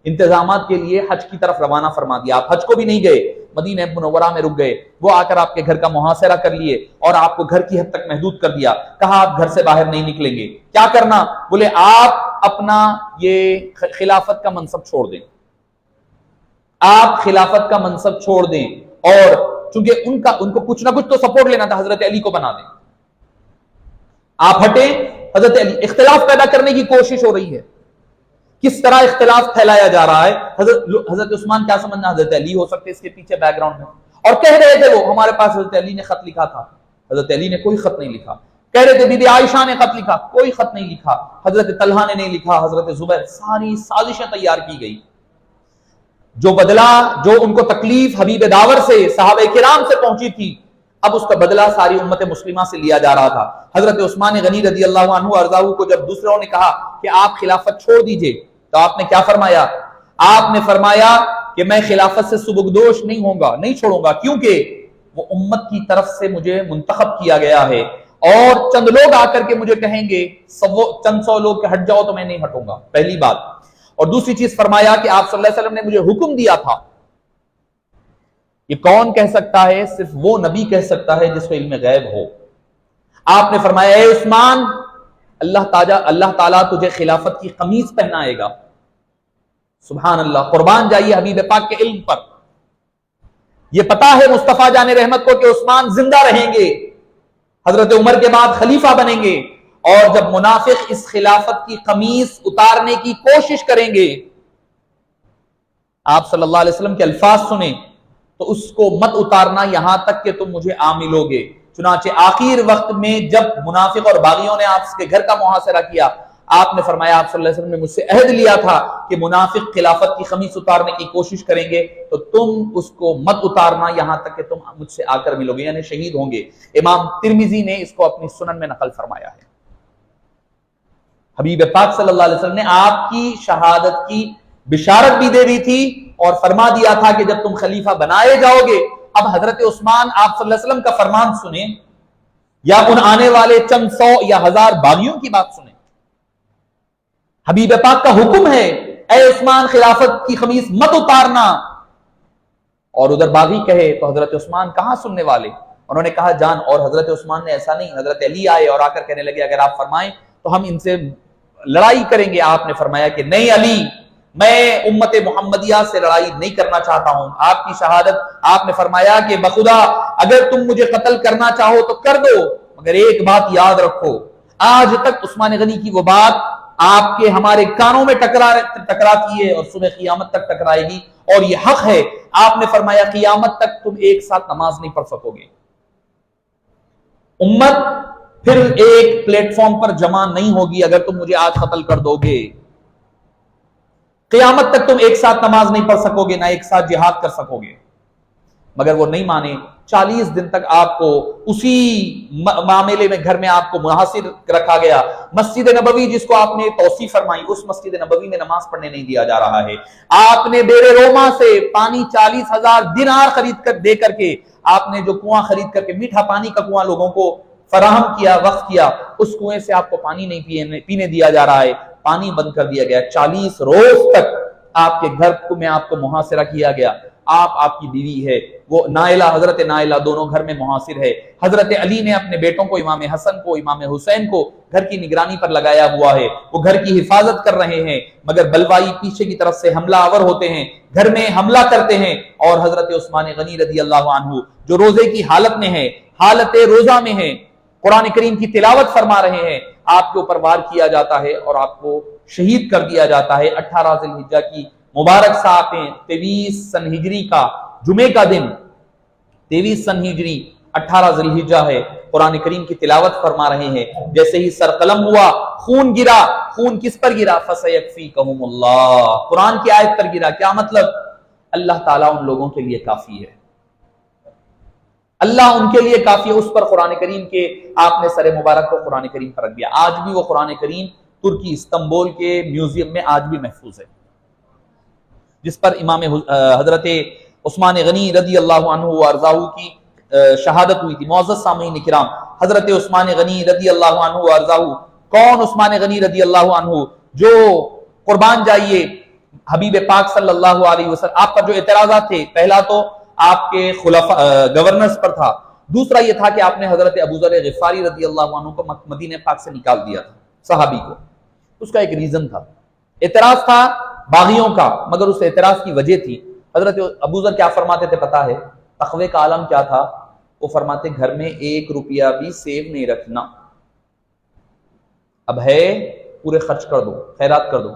انتظامات کے لیے حج کی طرف روانہ فرما دیا. آپ حج کو بھی نہیں گئے, مدینہ منورہ میں رک گئے. وہ آ کر آپ کے گھر کا محاصرہ کر لیے اور آپ کو گھر کی حد تک محدود کر دیا. کہا آپ گھر سے باہر نہیں نکلیں گے. کیا کرنا؟ بولے آپ اپنا یہ خلافت کا منصب چھوڑ دیں, آپ خلافت کا منصب چھوڑ دیں. اور چونکہ ان کو کچھ نہ کچھ تو سپورٹ لینا تھا, حضرت علی کو بنا دیں. آپ ہٹیں, حضرت علی. اختلاف پیدا کرنے کی کوشش ہو رہی ہے. کس طرح اختلاف پھیلایا جا رہا ہے. حضرت عثمان کیا سمجھنا حضرت علی ہو سکتے اس کے پیچھے بیک گراؤنڈ میں, اور کہہ رہے تھے وہ ہمارے پاس حضرت علی نے خط لکھا تھا. حضرت علی نے کوئی خط نہیں لکھا. کہہ رہے تھے بی بی عائشہ نے خط لکھا, کوئی خط نہیں لکھا. حضرت طلحہ نے نہیں لکھا, حضرت زبیر. ساری سازشیں تیار کی گئی. جو بدلہ جو ان کو تکلیف حبیب داور سے, صحابہ کرام سے پہنچی تھی, اب اس کا بدلہ ساری امت مسلمہ سے لیا جا رہا تھا. حضرت عثمان غنی رضی اللہ عنہ ارضاہ کو جب دوسروں نے کہا کہ آپ خلافت چھوڑ دیجئے, تو آپ نے کیا فرمایا؟ آپ نے فرمایا کہ میں خلافت سے سبکدوش نہیں ہوں گا, نہیں چھوڑوں گا, کیونکہ وہ امت کی طرف سے مجھے منتخب کیا گیا ہے, اور چند لوگ آ کر کے مجھے کہیں گے چند سو لوگ کہ ہٹ جاؤ, تو میں نہیں ہٹوں گا. پہلی بات. اور دوسری چیز فرمایا کہ آپ صلی اللہ علیہ وسلم نے مجھے حکم دیا تھا. یہ کون کہہ سکتا ہے؟ صرف وہ نبی کہہ سکتا ہے جس کو علم غیب ہو. آپ نے فرمایا اے عثمان, اللہ تعالیٰ تجھے خلافت کی قمیص پہنائے گا. سبحان اللہ, قربان جائیے حبیب پاک کے علم پر. یہ پتا ہے مصطفیٰ جان رحمت کو کہ عثمان زندہ رہیں گے, حضرت عمر کے بعد خلیفہ بنیں گے, اور جب منافق اس خلافت کی قمیص اتارنے کی کوشش کریں گے, آپ صلی اللہ علیہ وسلم کے الفاظ سنیں تو اس کو مت اتارنا یہاں تک کہ تم مجھے عامل ہوگے. چنانچہ آخر وقت میں جب منافق اور باغیوں نے آپ کے گھر کا محاصرہ کیا, آپ نے فرمایا, آپ صلی اللہ علیہ وسلم نے مجھ سے عہد لیا تھا کہ منافق خلافت کی قمیص اتارنے کی کوشش کریں گے تو تم اس کو مت اتارنا یہاں تک کہ تم مجھ سے آ کر ملو گے, یعنی شہید ہوں گے. امام ترمذی نے اس کو اپنی سنن میں نقل فرمایا ہے. حبیب پاک صلی اللہ علیہ وسلم نے آپ کی شہادت کی بشارت بھی دے دی تھی اور فرما دیا تھا کہ جب تم خلیفہ بنائے جاؤ گے، اب حضرت عثمان آپ صلی اللہ علیہ وسلم کا فرمان سنیں یا ان آنے والے چند سو یا ہزار باغیوں کی بات سنیں؟ حبیب پاک کا حکم ہے، اے عثمان خلافت کی خمیس مت اتارنا، اور ادھر باغی کہے تو حضرت عثمان کہاں سننے والے؟ انہوں نے کہا جان، اور حضرت عثمان نے ایسا نہیں، حضرت علی آئے اور آ کر کہنے لگے اگر آپ فرمائیں تو ہم ان سے لڑائی کریں گے۔ آپ نے فرمایا کہ نہیں علی، میں امت محمدیہ سے لڑائی نہیں کرنا چاہتا ہوں، آپ کی شہادت۔ آپ نے فرمایا کہ بخدا اگر تم مجھے قتل کرنا چاہو تو کر دو، مگر ایک بات یاد رکھو، آج تک عثمان غنی کی وہ بات آپ کے ہمارے کانوں میں ٹکراتی ہے اور صبح قیامت تک ٹکرائے گی، اور یہ حق ہے۔ آپ نے فرمایا قیامت تک تم ایک ساتھ نماز نہیں پڑھ سکو گے، امت پھر ایک پلیٹ فارم پر جمع نہیں ہوگی اگر تم مجھے آج قتل کر دو گے، قیامت تک تم ایک ساتھ نماز نہیں پڑھ سکو گے، نہ ایک ساتھ جہاد کر سکو گے۔ مگر وہ نہیں مانے، 40 دن تک آپ کو اسی معاملے میں گھر میں آپ کو محاصر رکھا گیا۔ مسجد نبوی جس کو آپ نے توسیع فرمائی، اس مسجد نبوی میں نماز پڑھنے نہیں دیا جا رہا ہے۔ آپ نے بیر روما سے پانی 40,000 دینار خرید کر دے کر کے، آپ نے جو کنواں خرید کر کے میٹھا پانی کا کنواں لوگوں کو فراہم کیا، وقف کیا، اس کنویں سے آپ کو پانی نہیں پینے دیا جا رہا ہے، پانی بند کر دیا گیا۔ 40 روز تک آپ کے گھر میں آپ کو محاصرہ کیا گیا۔ آپ کی بیوی ہے وہ نائلہ، حضرت نائلہ، دونوں گھر میں محاصر ہے۔ حضرت علی نے اپنے بیٹوں کو، امام حسن کو، امام حسین کو گھر کی نگرانی پر لگایا ہوا ہے، وہ گھر کی حفاظت کر رہے ہیں، مگر بلوائی پیچھے کی طرف سے حملہ آور ہوتے ہیں، گھر میں حملہ کرتے ہیں، اور حضرت عثمان غنی رضی اللہ عنہ جو روزے کی حالت میں ہے، حالت روزہ میں ہے، قرآن کریم کی تلاوت فرما رہے ہیں، آپ کے اوپر وار کیا جاتا ہے اور آپ کو شہید کر دیا جاتا ہے۔ 18 ذی الحجہ کی مبارک ساعتیں، 23 سن ہجری کا جمعے کا دن، 23 سن ہجری 18 ذی الحجہ ہے، قرآن کریم کی تلاوت فرما رہے ہیں۔ جیسے ہی سر قلم ہوا، خون گرا۔ خون کس پر گرا؟ فَسَيَكْفِيكَهُمُ اللَّهُ، قرآن کی آیت پر گرا۔ کیا مطلب؟ اللہ تعالیٰ ان لوگوں کے لیے کافی ہے، اللہ ان کے لیے کافی ہے۔ اس پر قرآن کریم کے آپ نے سر مبارک کو قرآن کریم پر رکھ دیا۔ آج بھی وہ قرآن کریم ترکی استنبول کے میوزیم میں آج بھی محفوظ ہے، جس پر امام حضرت عثمان غنی رضی اللہ عنہ وارضاہ کی شہادت ہوئی تھی۔ معزز سامعین کرام، حضرت عثمان غنی رضی اللہ عنہ وارضاہ، کون عثمان غنی رضی اللہ عنہ؟ جو قربان جائیے حبیب پاک صلی اللہ علیہ وسلم، آپ پر جو اعتراضات تھے، پہلا تو آپ کے گورنرز پر تھا، دوسرا یہ تھا کہ آپ نے حضرت ابو ذر غفاری رضی اللہ عنہ کو مدینہ پاک سے نکال دیا تھا، صحابی کو۔ اس کا ایک ریزن تھا، اعتراض تھا باغیوں کا، مگر اس اعتراض کی وجہ تھی۔ حضرت ابو ذر کیا فرماتے تھے پتا ہے؟ تقوی کا عالم کیا تھا؟ وہ فرماتے گھر میں 1 روپیہ بھی سیو نہیں رکھنا، اب ہے پورے خرچ کر دو، خیرات کر دو،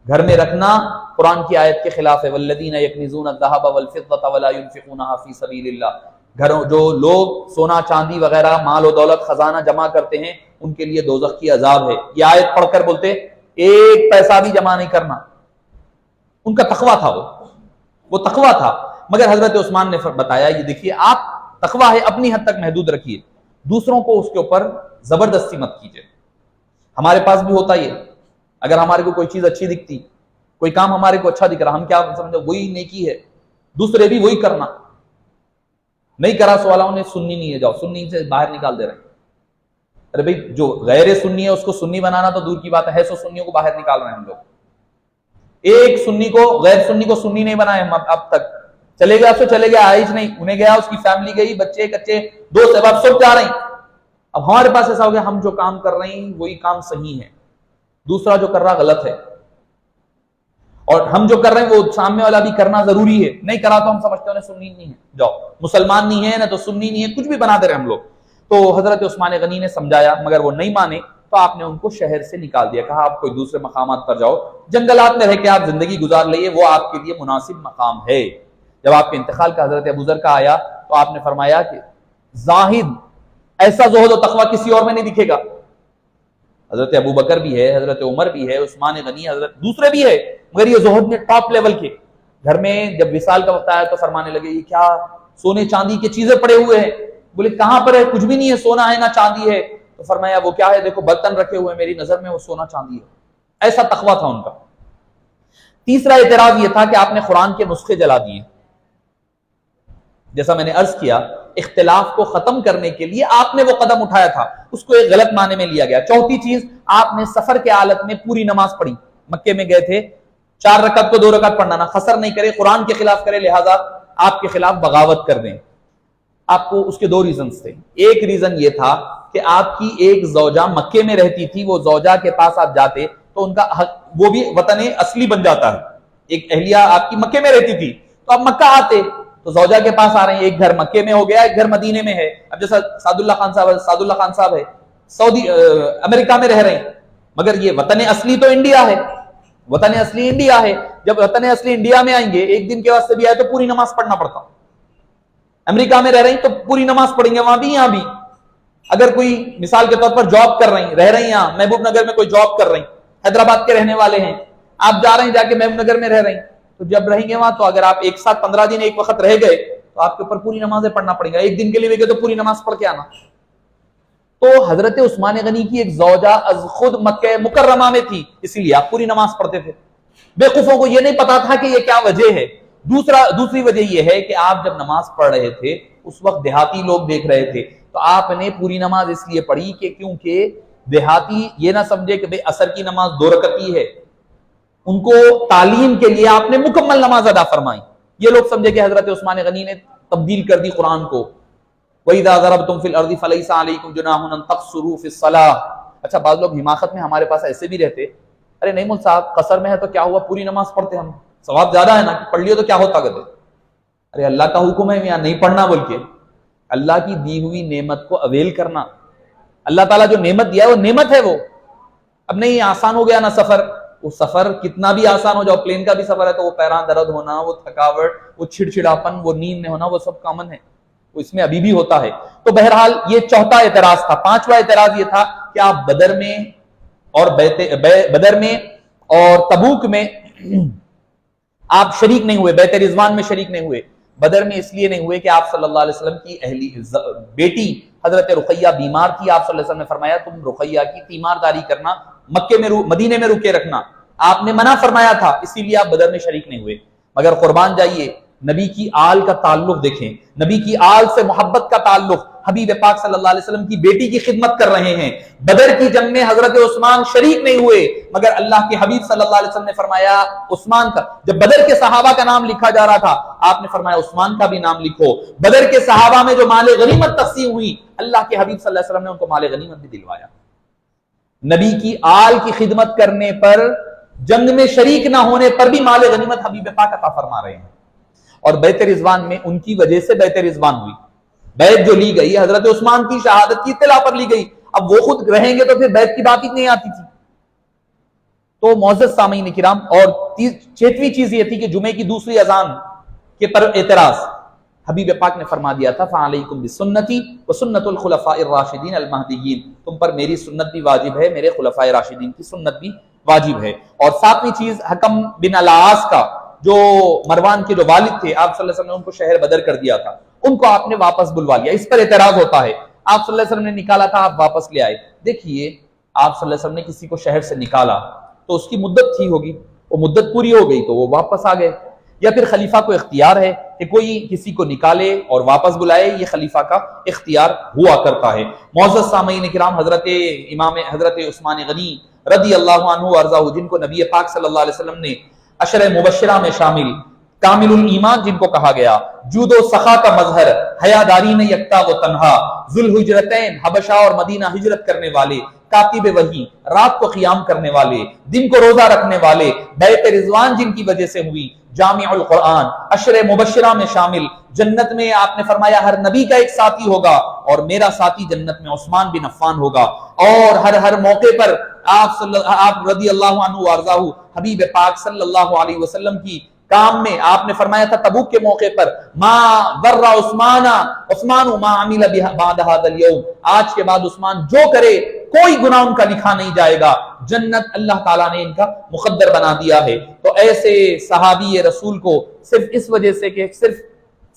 گھر میں رکھنا قرآن کی آیت کے خلاف ہے۔ والذین یکنزون الذھب والفضة ولا ينفقونها فی سبیل اللہ، گھروں جو لوگ سونا چاندی وغیرہ مال و دولت خزانہ جمع کرتے ہیں، ان کے لیے دوزخ کی عذاب ہے۔ یہ آیت پڑھ کر بولتے 1 پیسہ بھی جمع نہیں کرنا۔ ان کا تقویٰ تھا، وہ تقویٰ تھا۔ مگر حضرت عثمان نے بتایا یہ دیکھیے، آپ تقویٰ ہے اپنی حد تک محدود رکھیے، دوسروں کو اس کے اوپر زبردستی مت کیجیے۔ ہمارے پاس بھی ہوتا یہ، اگر ہمارے کو کوئی چیز اچھی دکھتی، کوئی کام ہمارے کو اچھا دکھ رہا، ہم کیا سمجھو وہی نیکی ہے، دوسرے بھی وہی کرنا۔ نہیں کرا سوالوں نے سنی نہیں ہے، جاؤ سنی سے باہر نکال دے رہے ہیں۔ ارے بھائی جو غیر سنی ہے اس کو سنی بنانا تو دور کی بات ہے، سو سنیوں کو باہر نکال رہے ہیں ہم لوگ۔ ایک سنی کو غیر سنی کو سنی نہیں بنائے ہم اب تک۔ چلے گیا تو چلے گیا، آئیچ نہیں، انہیں گیا، اس کی فیملی گئی، بچے کچے دوست احباب سب جا رہے ہیں۔ اب ہمارے پاس ایسا ہو گیا ہم جو کام کر رہے ہیں وہی کام صحیح ہے، دوسرا جو کر رہا غلط ہے، اور ہم جو کر رہے ہیں وہ سامنے والا بھی کرنا ضروری ہے، نہیں کرا تو ہم سمجھتے ہیں سنی نہیں ہے، جاؤ مسلمان نہیں ہے نہ تو سنی نہیں ہے، کچھ بھی بنا دے رہے ہم لوگ۔ تو حضرت عثمان غنی نے سمجھایا، مگر وہ نہیں مانے، تو آپ نے ان کو شہر سے نکال دیا، کہا آپ کوئی دوسرے مقامات پر جاؤ، جنگلات میں رہ کے آپ زندگی گزار لئیے، وہ آپ کے لیے مناسب مقام ہے۔ جب آپ کے انتقال کا حضرت ابو ذر کا آیا تو آپ نے فرمایا کہ زاہد ایسا زہد و تقوی کسی اور میں نہیں دکھے گا۔ حضرت ابو بکر بھی ہے، حضرت عمر بھی ہے، عثمان غنی، حضرت دوسرے بھی ہے، مگر یہ زہد میں ٹاپ لیول کے۔ گھر میں جب وصال کا وقت آیا تو فرمانے لگے یہ کیا سونے چاندی کی چیزیں پڑے ہوئے ہیں؟ بولے کہاں پر ہے؟ کچھ بھی نہیں ہے، سونا ہے نہ چاندی ہے۔ تو فرمایا وہ کیا ہے؟ دیکھو برتن رکھے ہوئے میری نظر میں وہ سونا چاندی ہے. ایسا تقویٰ تھا ان کا. تیسرا اعتراض یہ تھا کہ آپ نے قرآن کے نسخے جلا دیے. جیسا میں نے عرض کیا اختلاف کو ختم کرنے کے لیے آپ نے وہ قدم اٹھایا تھا، اس کو ایک غلط معنی میں لیا گیا. چوتھی چیز، آپ نے سفر کے حالت میں پوری نماز پڑھی. مکے میں گئے تھے، 4 رکعت کو 2 رکعت پڑھنا نہ، خسر نہیں کرے، قرآن کے خلاف کرے، لہذا آپ کے خلاف بغاوت کر دیں. آپ کو اس کے 2 ریزنز تھے. ایک ریزن یہ تھا کہ آپ کی ایک زوجہ مکے میں رہتی تھی، وہ زوجہ کے پاس آپ جاتے تو ان کا حق وہ بھی وطن اصلی بن جاتا ہے. ایک اہلیہ آپ کی مکے میں رہتی تھی تو آپ مکہ آتے تو زوجہ کے پاس آ رہے ہیں، ایک گھر مکے میں ہو گیا، ایک گھر مدینے میں ہے. اب جیسا سعد اللہ خان صاحب ہے سعودی امریکہ میں رہ رہے ہیں، مگر یہ وطن اصلی تو انڈیا ہے. وطن اصلی انڈیا ہے. جب وطن اصلی انڈیا میں آئیں گے، ایک دن کے واسطے بھی آئے تو پوری نماز پڑھنا پڑتا. امریکہ میں رہ رہی تو پوری نماز پڑھیں گے، وہاں بھی یہاں بھی. اگر کوئی مثال کے طور پر جاب کر رہی رہ رہی یہاں محبوب نگر میں، کوئی جاب کر رہی حیدرآباد کے رہنے والے ہیں، آپ جا رہے ہیں، جا کے محبوب نگر میں رہ رہی تو جب رہیں گے وہاں تو اگر آپ ایک ساتھ 15 دن ایک وقت رہ گئے تو آپ کے اوپر پوری نمازیں پڑھنا پڑے گا. ایک دن کے لیے بھی گئے تو پوری نماز پڑھ کے آنا. تو حضرت عثمان غنی کی ایک زوجہ از خود مکہ مکرمہ میں تھی، اسی لیے آپ پوری نماز پڑھتے تھے. بیوقوفوں کو یہ نہیں پتا تھا کہ یہ کیا وجہ ہے. دوسری وجہ یہ ہے کہ آپ جب نماز پڑھ رہے تھے اس وقت دیہاتی لوگ دیکھ رہے تھے تو آپ نے پوری نماز اس لیے پڑھی کہ کیونکہ دیہاتی یہ نہ سمجھے کہ بھئی عصر کی نماز 2 رکعت ہی ہے. ان کو تعلیم کے لیے آپ نے مکمل نماز ادا فرمائی. یہ لوگ سمجھے کہ حضرت عثمان غنی نے تبدیل کر دی قرآن کو. وَإِذَا ضَرَبْتُمْ فِي الْأَرْضِ فَلَيْسَ عَلَيْكُمْ جُنَاحٌ أَن تَقْصُرُوا فِي الصَّلَاةِ. اچھا بعض لوگ حماقت میں ہمارے پاس ایسے بھی رہتے، ارے نہیں مول صاحب قصر میں ہے تو کیا ہوا، پوری نماز پڑھتے ہم، ثواب زیادہ ہے نا، پڑھ لیو تو کیا ہوتا کہتے. ارے اللہ کا حکم ہے یہاں نہیں پڑھنا بول کے. اللہ کی دی ہوئی نعمت کو اویل کرنا. اللہ تعالیٰ جو نعمت دیا ہے وہ نعمت ہے. وہ اب نہیں آسان ہو گیا نا سفر، وہ سفر کتنا بھی آسان ہو جاؤ، پلین کا بھی سفر ہے تو وہ پیران درد ہونا، وہ تھکاوٹ، وہ چھڑچھڑاپن، وہ نیند نہ ہونا، وہ سب کامن ہے، وہ اس میں ابھی بھی ہوتا ہے. تو بہرحال یہ چوتھا اعتراض تھا. پانچواں اعتراض یہ تھا کہ آپ بدر میں اور تبوک میں آپ شریک نہیں ہوئے، بیت رضوان میں شریک نہیں ہوئے. بدر میں اس لیے نہیں ہوئے کہ آپ صلی اللہ علیہ وسلم کی بیٹی حضرت رقیہ بیمار تھی. آپ صلی اللہ علیہ وسلم نے فرمایا تم رقیہ کی تیمارداری کرنا، مدینے میں رکے رکھنا. آپ نے منع فرمایا تھا، اسی لیے آپ بدر میں شریک نہیں ہوئے. مگر قربان جائیے نبی کی آل کا تعلق دیکھیں، نبی کی آل سے محبت کا تعلق. حبیب پاک صلی اللہ علیہ وسلم کی بیٹی کی خدمت کر رہے ہیں. بدر کی جنگ میں حضرت عثمان شریک نہیں ہوئے، مگر اللہ کے حبیب صلی اللہ علیہ وسلم نے فرمایا عثمان کا، جب بدر کے صحابہ کا نام لکھا جا رہا تھا آپ نے فرمایا عثمان کا بھی نام لکھو. بدر کے صحابہ میں جو مال غنیمت تقسیم ہوئی، اللہ کے حبیب صلی اللہ علیہ وسلم نے ان کو مال غنیمت بھی دلوایا. نبی کی آل کی خدمت کرنے پر، جنگ میں شریک نہ ہونے پر بھی مال غنیمت حبیب پاک عطا فرما رہے ہیں. اور بیت رضوان میں ان کی وجہ سے بیت رضوان ہوئی. بیت جو لی گئی حضرت عثمان کی شہادت کی اطلاع پر لی گئی. اب وہ خود رہیں گے تو پھر بیت کی بات ہی نہیں آتی تھی. تو معزز سامعین کرام، اور 6ویں چیز یہ تھی کہ جمعے کی دوسری اذان کے پر اعتراض. حبیب پاک نے فرما دیا تھا فَعَلَيْكُمْ بِسُنَّتِي وَسُنَّةُ الْخُلَفَاءِ الرَّاشِدِينَ الْمَهْدِيِّينَ، تم پر میری سنت بھی واجب ہے، میرے خلفائے راشدین کی سنت بھی واجب ہے. اور 7ویں چیز حکم بن العاص کا، جو مروان کے جو والد تھے، آپ صلی اللہ علیہ وسلم نے ان کو شہر بدر کر دیا تھا، ان کو آپ نے واپس بلوا لیا. اس پر اعتراض ہوتا ہے، آپ صلی اللہ علیہ وسلم نے نکالا تھا، آپ واپس لے آئے. دیکھیے آپ صلی اللہ علیہ وسلم نے کسی کو شہر سے نکالا تو اس کی مدت تھی ہوگی، وہ مدت پوری ہو گئی تو وہ واپس آ گئے. یا پھر خلیفہ کو اختیار ہے کہ کوئی کسی کو نکالے اور واپس بلائے، یہ خلیفہ کا اختیار ہوا کرتا ہے. معزز سامعین کرام، حضرت عثمان غنی رضی اللہ عنہ وارضاہ، جن کو نبی پاک صلی اللہ علیہ وسلم نے عشر مبشرہ میں شامل، کامل الایمان جن کو کہا گیا، جود و سخا کا مظہر، حیاداری میں یکتا و تنہا، ذوالحجرتین حبشہ اور مدینہ ہجرت کرنے والے، کاتب وحی، رات کو قیام کرنے والے، دن کو روزہ رکھنے والے، بیت رضوان جن کی وجہ سے ہوئی، جامع القرآن، عشر مبشرہ میں شامل. جنت میں آپ نے فرمایا ہر نبی کا ایک ساتھی ہوگا اور میرا ساتھی جنت میں عثمان بن عفان ہوگا. اور ہر موقع پر آپ رضی اللہ عنہ وارضاہ حبیب پاک صلی اللہ علیہ وسلم کی کام میں آپ نے فرمایا تھا تبوک کے موقع پر، ما ضر عثمان ما عمل بعد هذا اليوم، آج کے بعد عثمان جو کرے کوئی گناہ ان کا لکھا نہیں جائے گا، جنت اللہ تعالیٰ نے ان کا مقدر بنا دیا ہے. تو ایسے صحابی رسول کو صرف اس وجہ سے کہ صرف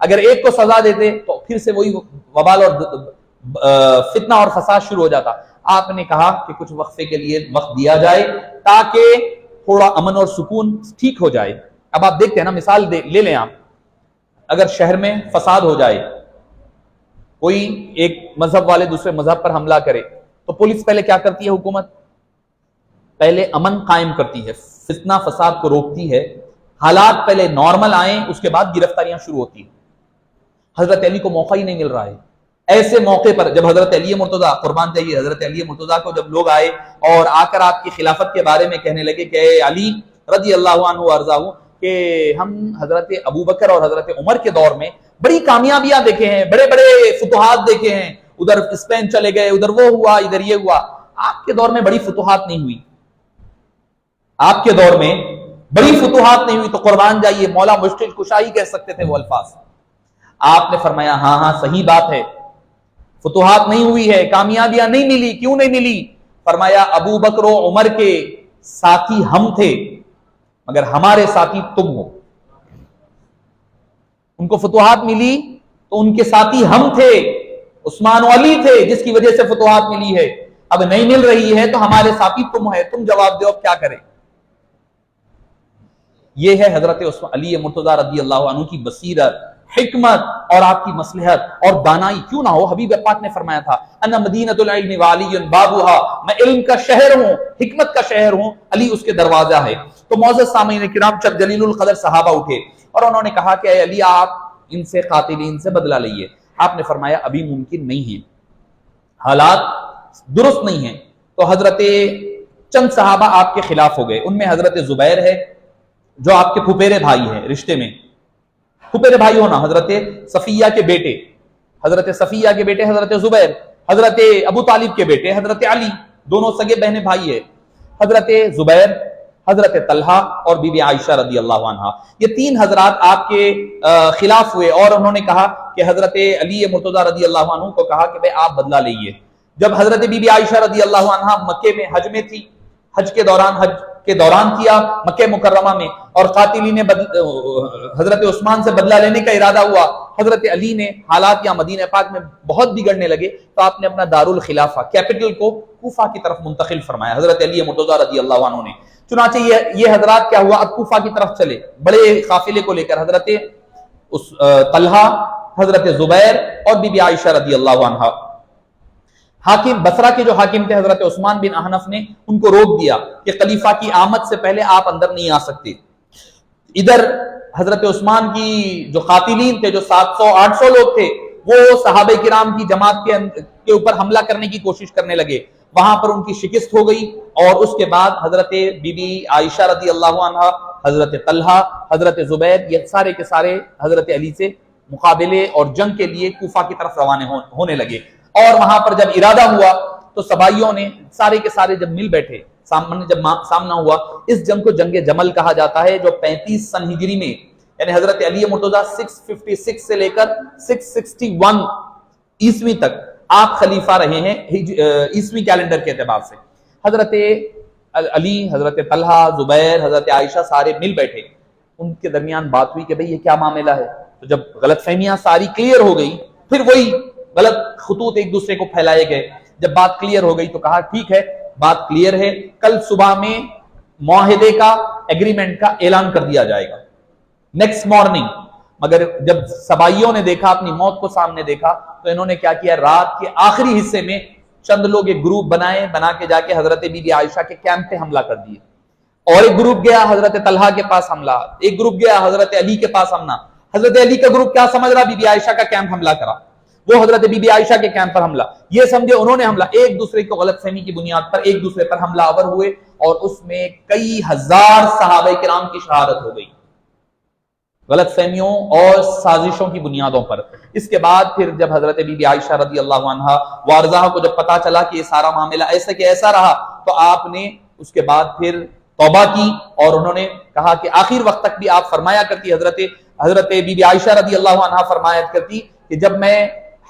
اگر ایک کو سزا دیتے تو پھر سے وہی وبال اور فتنہ اور فساد شروع ہو جاتا. آپ نے کہا کہ کچھ وقفے کے لیے وقت دیا جائے تاکہ تھوڑا امن اور سکون ٹھیک ہو جائے. اب آپ دیکھتے ہیں نا، مثال لے لیں آپ، اگر شہر میں فساد ہو جائے، کوئی ایک مذہب والے دوسرے مذہب پر حملہ کرے تو پولیس پہلے کیا کرتی ہے؟ حکومت پہلے امن قائم کرتی ہے، فتنہ فساد کو روکتی ہے، حالات پہلے نارمل آئیں، اس کے بعد گرفتاریاں شروع ہوتی ہیں. حضرت علی کو موقع ہی نہیں مل رہا ہے. ایسے موقع پر جب حضرت علی مرتضیٰ قربان جائیے، حضرت علی مرتضیٰ کو جب لوگ آئے اور آ کر آپ کی خلافت کے بارے میں کہنے لگے کہ اے علی رضی اللہ عنہ وارضاہ، کہ ہم حضرت ابو بکر اور حضرت عمر کے دور میں بڑی کامیابیاں دیکھے ہیں، بڑے بڑے فتوحات دیکھے ہیں، ادھر اسپین چلے گئے، ادھر وہ ہوا، ادھر یہ ہوا، آپ کے دور میں بڑی فتوحات نہیں ہوئی، آپ کے دور میں بڑی فتوحات نہیں ہوئی. تو قربان جائیے، مولا مشکل کشا ہی کہہ سکتے تھے وہ الفاظ. آپ نے فرمایا ہاں ہاں صحیح بات ہے، فتوحات نہیں ہوئی ہے، کامیابیاں نہیں ملی. کیوں نہیں ملی؟ فرمایا ابو بکر و عمر کے ساتھی ہم تھے مگر ہمارے ساتھی تم ہو. ان کو فتوحات ملی تو ان کے ساتھی ہم تھے، عثمان و علی تھے جس کی وجہ سے فتوحات ملی ہے. اب نہیں مل رہی ہے تو ہمارے ساتھی تم ہے، تم جواب دو اب کیا کریں. یہ ہے حضرت علی مرتضیٰ رضی اللہ عنہ کی بصیرت، حکمت اور آپ کی مصلحت اور دانائی. کیوں نہ ہو، حبیب پاک نے فرمایا تھا انا مدینۃ العلم وعلی بابھا، میں علم کا شہر ہوں، حکمت کا شہر ہوں، علی اس کے دروازہ ہے. تو معزز سامعین کرام، جب جلیل القدر صحابہ اٹھے اور انہوں نے کہا کہ اے علی آپ ان سے قاتلین سے بدلہ لئیے، آپ نے فرمایا ابھی ممکن نہیں ہے، حالات درست نہیں ہیں. تو حضرت چند صحابہ آپ کے خلاف ہو گئے. ان میں حضرت زبیر ہے جو آپ کے پھپھیرے بھائی ہیں، رشتے میں پھپھیرے بھائی ہونا، حضرت صفیہ کے بیٹے، حضرت صفیہ کے بیٹے حضرت زبیر، حضرت ابو طالب کے بیٹے حضرت علی، دونوں سگے بہن بھائی ہیں. حضرت زبیر، حضرت طلحہ اور بی بی عائشہ رضی اللہ عنہا، یہ تین حضرات آپ کے خلاف ہوئے اور انہوں نے کہا کہ حضرت علی مرتضیٰ رضی اللہ عنہ کو کہا کہ آپ بدلہ لئیے. جب حضرت بی بی عائشہ رضی اللہ عنہا مکے میں حج میں تھی، حج کے دوران کیا مکہ مکرمہ میں، اور قاتلین حضرت عثمان سے بدلہ لینے کا ارادہ ہوا. حضرت علی نے حالات یا مدینہ پاک میں بہت بگڑنے لگے تو آپ نے اپنا دارالخلافہ کیپٹل کو کوفہ کی طرف منتقل فرمایا حضرت علی مرتضیٰ رضی اللہ عنہ نے. چنانچہ یہ حضرات کیا ہوا، اب کوفہ کی طرف چلے بڑے قافلے کو لے کر، حضرت طلحہ، حضرت زبیر اور بی بی عائشہ رضی اللہ عنہا. حاکم بصرہ کے جو حاکم تھے حضرت عثمان بن احنف نے ان کو روک دیا کہ خلیفہ کی آمد سے پہلے آپ اندر نہیں آ سکتے. ادھر حضرت عثمان کی جو قاتلین تھے، جو 700-800 لوگ تھے، وہ صحابہ کرام کی جماعت کے اوپر حملہ کرنے کی کوشش کرنے لگے. وہاں پر ان کی شکست ہو گئی اور اس کے بعد حضرت بی بی عائشہ رضی اللہ عنہا، حضرت طلحہ، حضرت زبیر، یہ سارے کے سارے حضرت علی سے مقابلے اور جنگ کے لیے کوفہ کی طرف روانہ ہونے لگے. اور وہاں پر جب ارادہ ہوا تو سبائیوں نے سارے کے سارے جب مل بیٹھے، سامنا ہوا، اس جنگ کو جنگ جمل کہا جاتا ہے، جو 35 سن ہجری میں، یعنی حضرت علی مرتضیٰ 656 سے لے کر 661 عیسوی تک آپ خلیفہ رہے ہیں عیسوی کیلنڈر کے اعتبار سے. حضرت علی، حضرت طلحہ، زبیر، حضرت عائشہ سارے مل بیٹھے، ان کے درمیان بات ہوئی کہ بھئی یہ کیا معاملہ ہے. تو جب غلط فہمیاں ساری کلیئر ہو گئی، پھر وہی غلط خطوط ایک دوسرے کو پھیلائے گئے. جب بات کلیئر ہو گئی تو کہا ٹھیک ہے، بات کلیئر ہے، کل صبح میں معاہدے کا، ایگریمنٹ کا اعلان کر دیا جائے گا نیکسٹ مارننگ. مگر جب سبائیوں نے دیکھا، اپنی موت کو سامنے دیکھا، تو انہوں نے کیا کیا، رات کے آخری حصے میں چند لوگ ایک گروپ بنا کے جا کے حضرت بی بی عائشہ کے کیمپ پہ حملہ کر دیے. اور ایک گروپ گیا حضرت طلحہ کے پاس حملہ، ایک گروپ گیا حضرت علی کے پاس حملہ. حضرت علی کا گروپ کیا سمجھ رہا، بی بی عائشہ کا کیمپ حملہ کرا، وہ حضرت بی بی عائشہ کے کیمپ پر حملہ، یہ سمجھے انہوں نے حملہ. ایک دوسرے کو غلط فہمی کی بنیاد پر ایک دوسرے پر حملہ آور ہوئے اور اس میں کئی ہزار صحابہ کرام کی شہادت ہو گئی غلط فہمیوں اور سازشوں کی بنیادوں پر. اس کے بعد پھر جب حضرت بی بی عائشہ رضی اللہ عنہا وارضاہ کو جب پتا چلا کہ یہ سارا معاملہ ایسا کہ ایسا رہا، تو آپ نے اس کے بعد پھر توبہ کی اور انہوں نے کہا کہ آخر وقت تک بھی آپ فرمایا کرتی، حضرت بی بی عائشہ رضی اللہ عنہا فرمایا کرتی کہ جب میں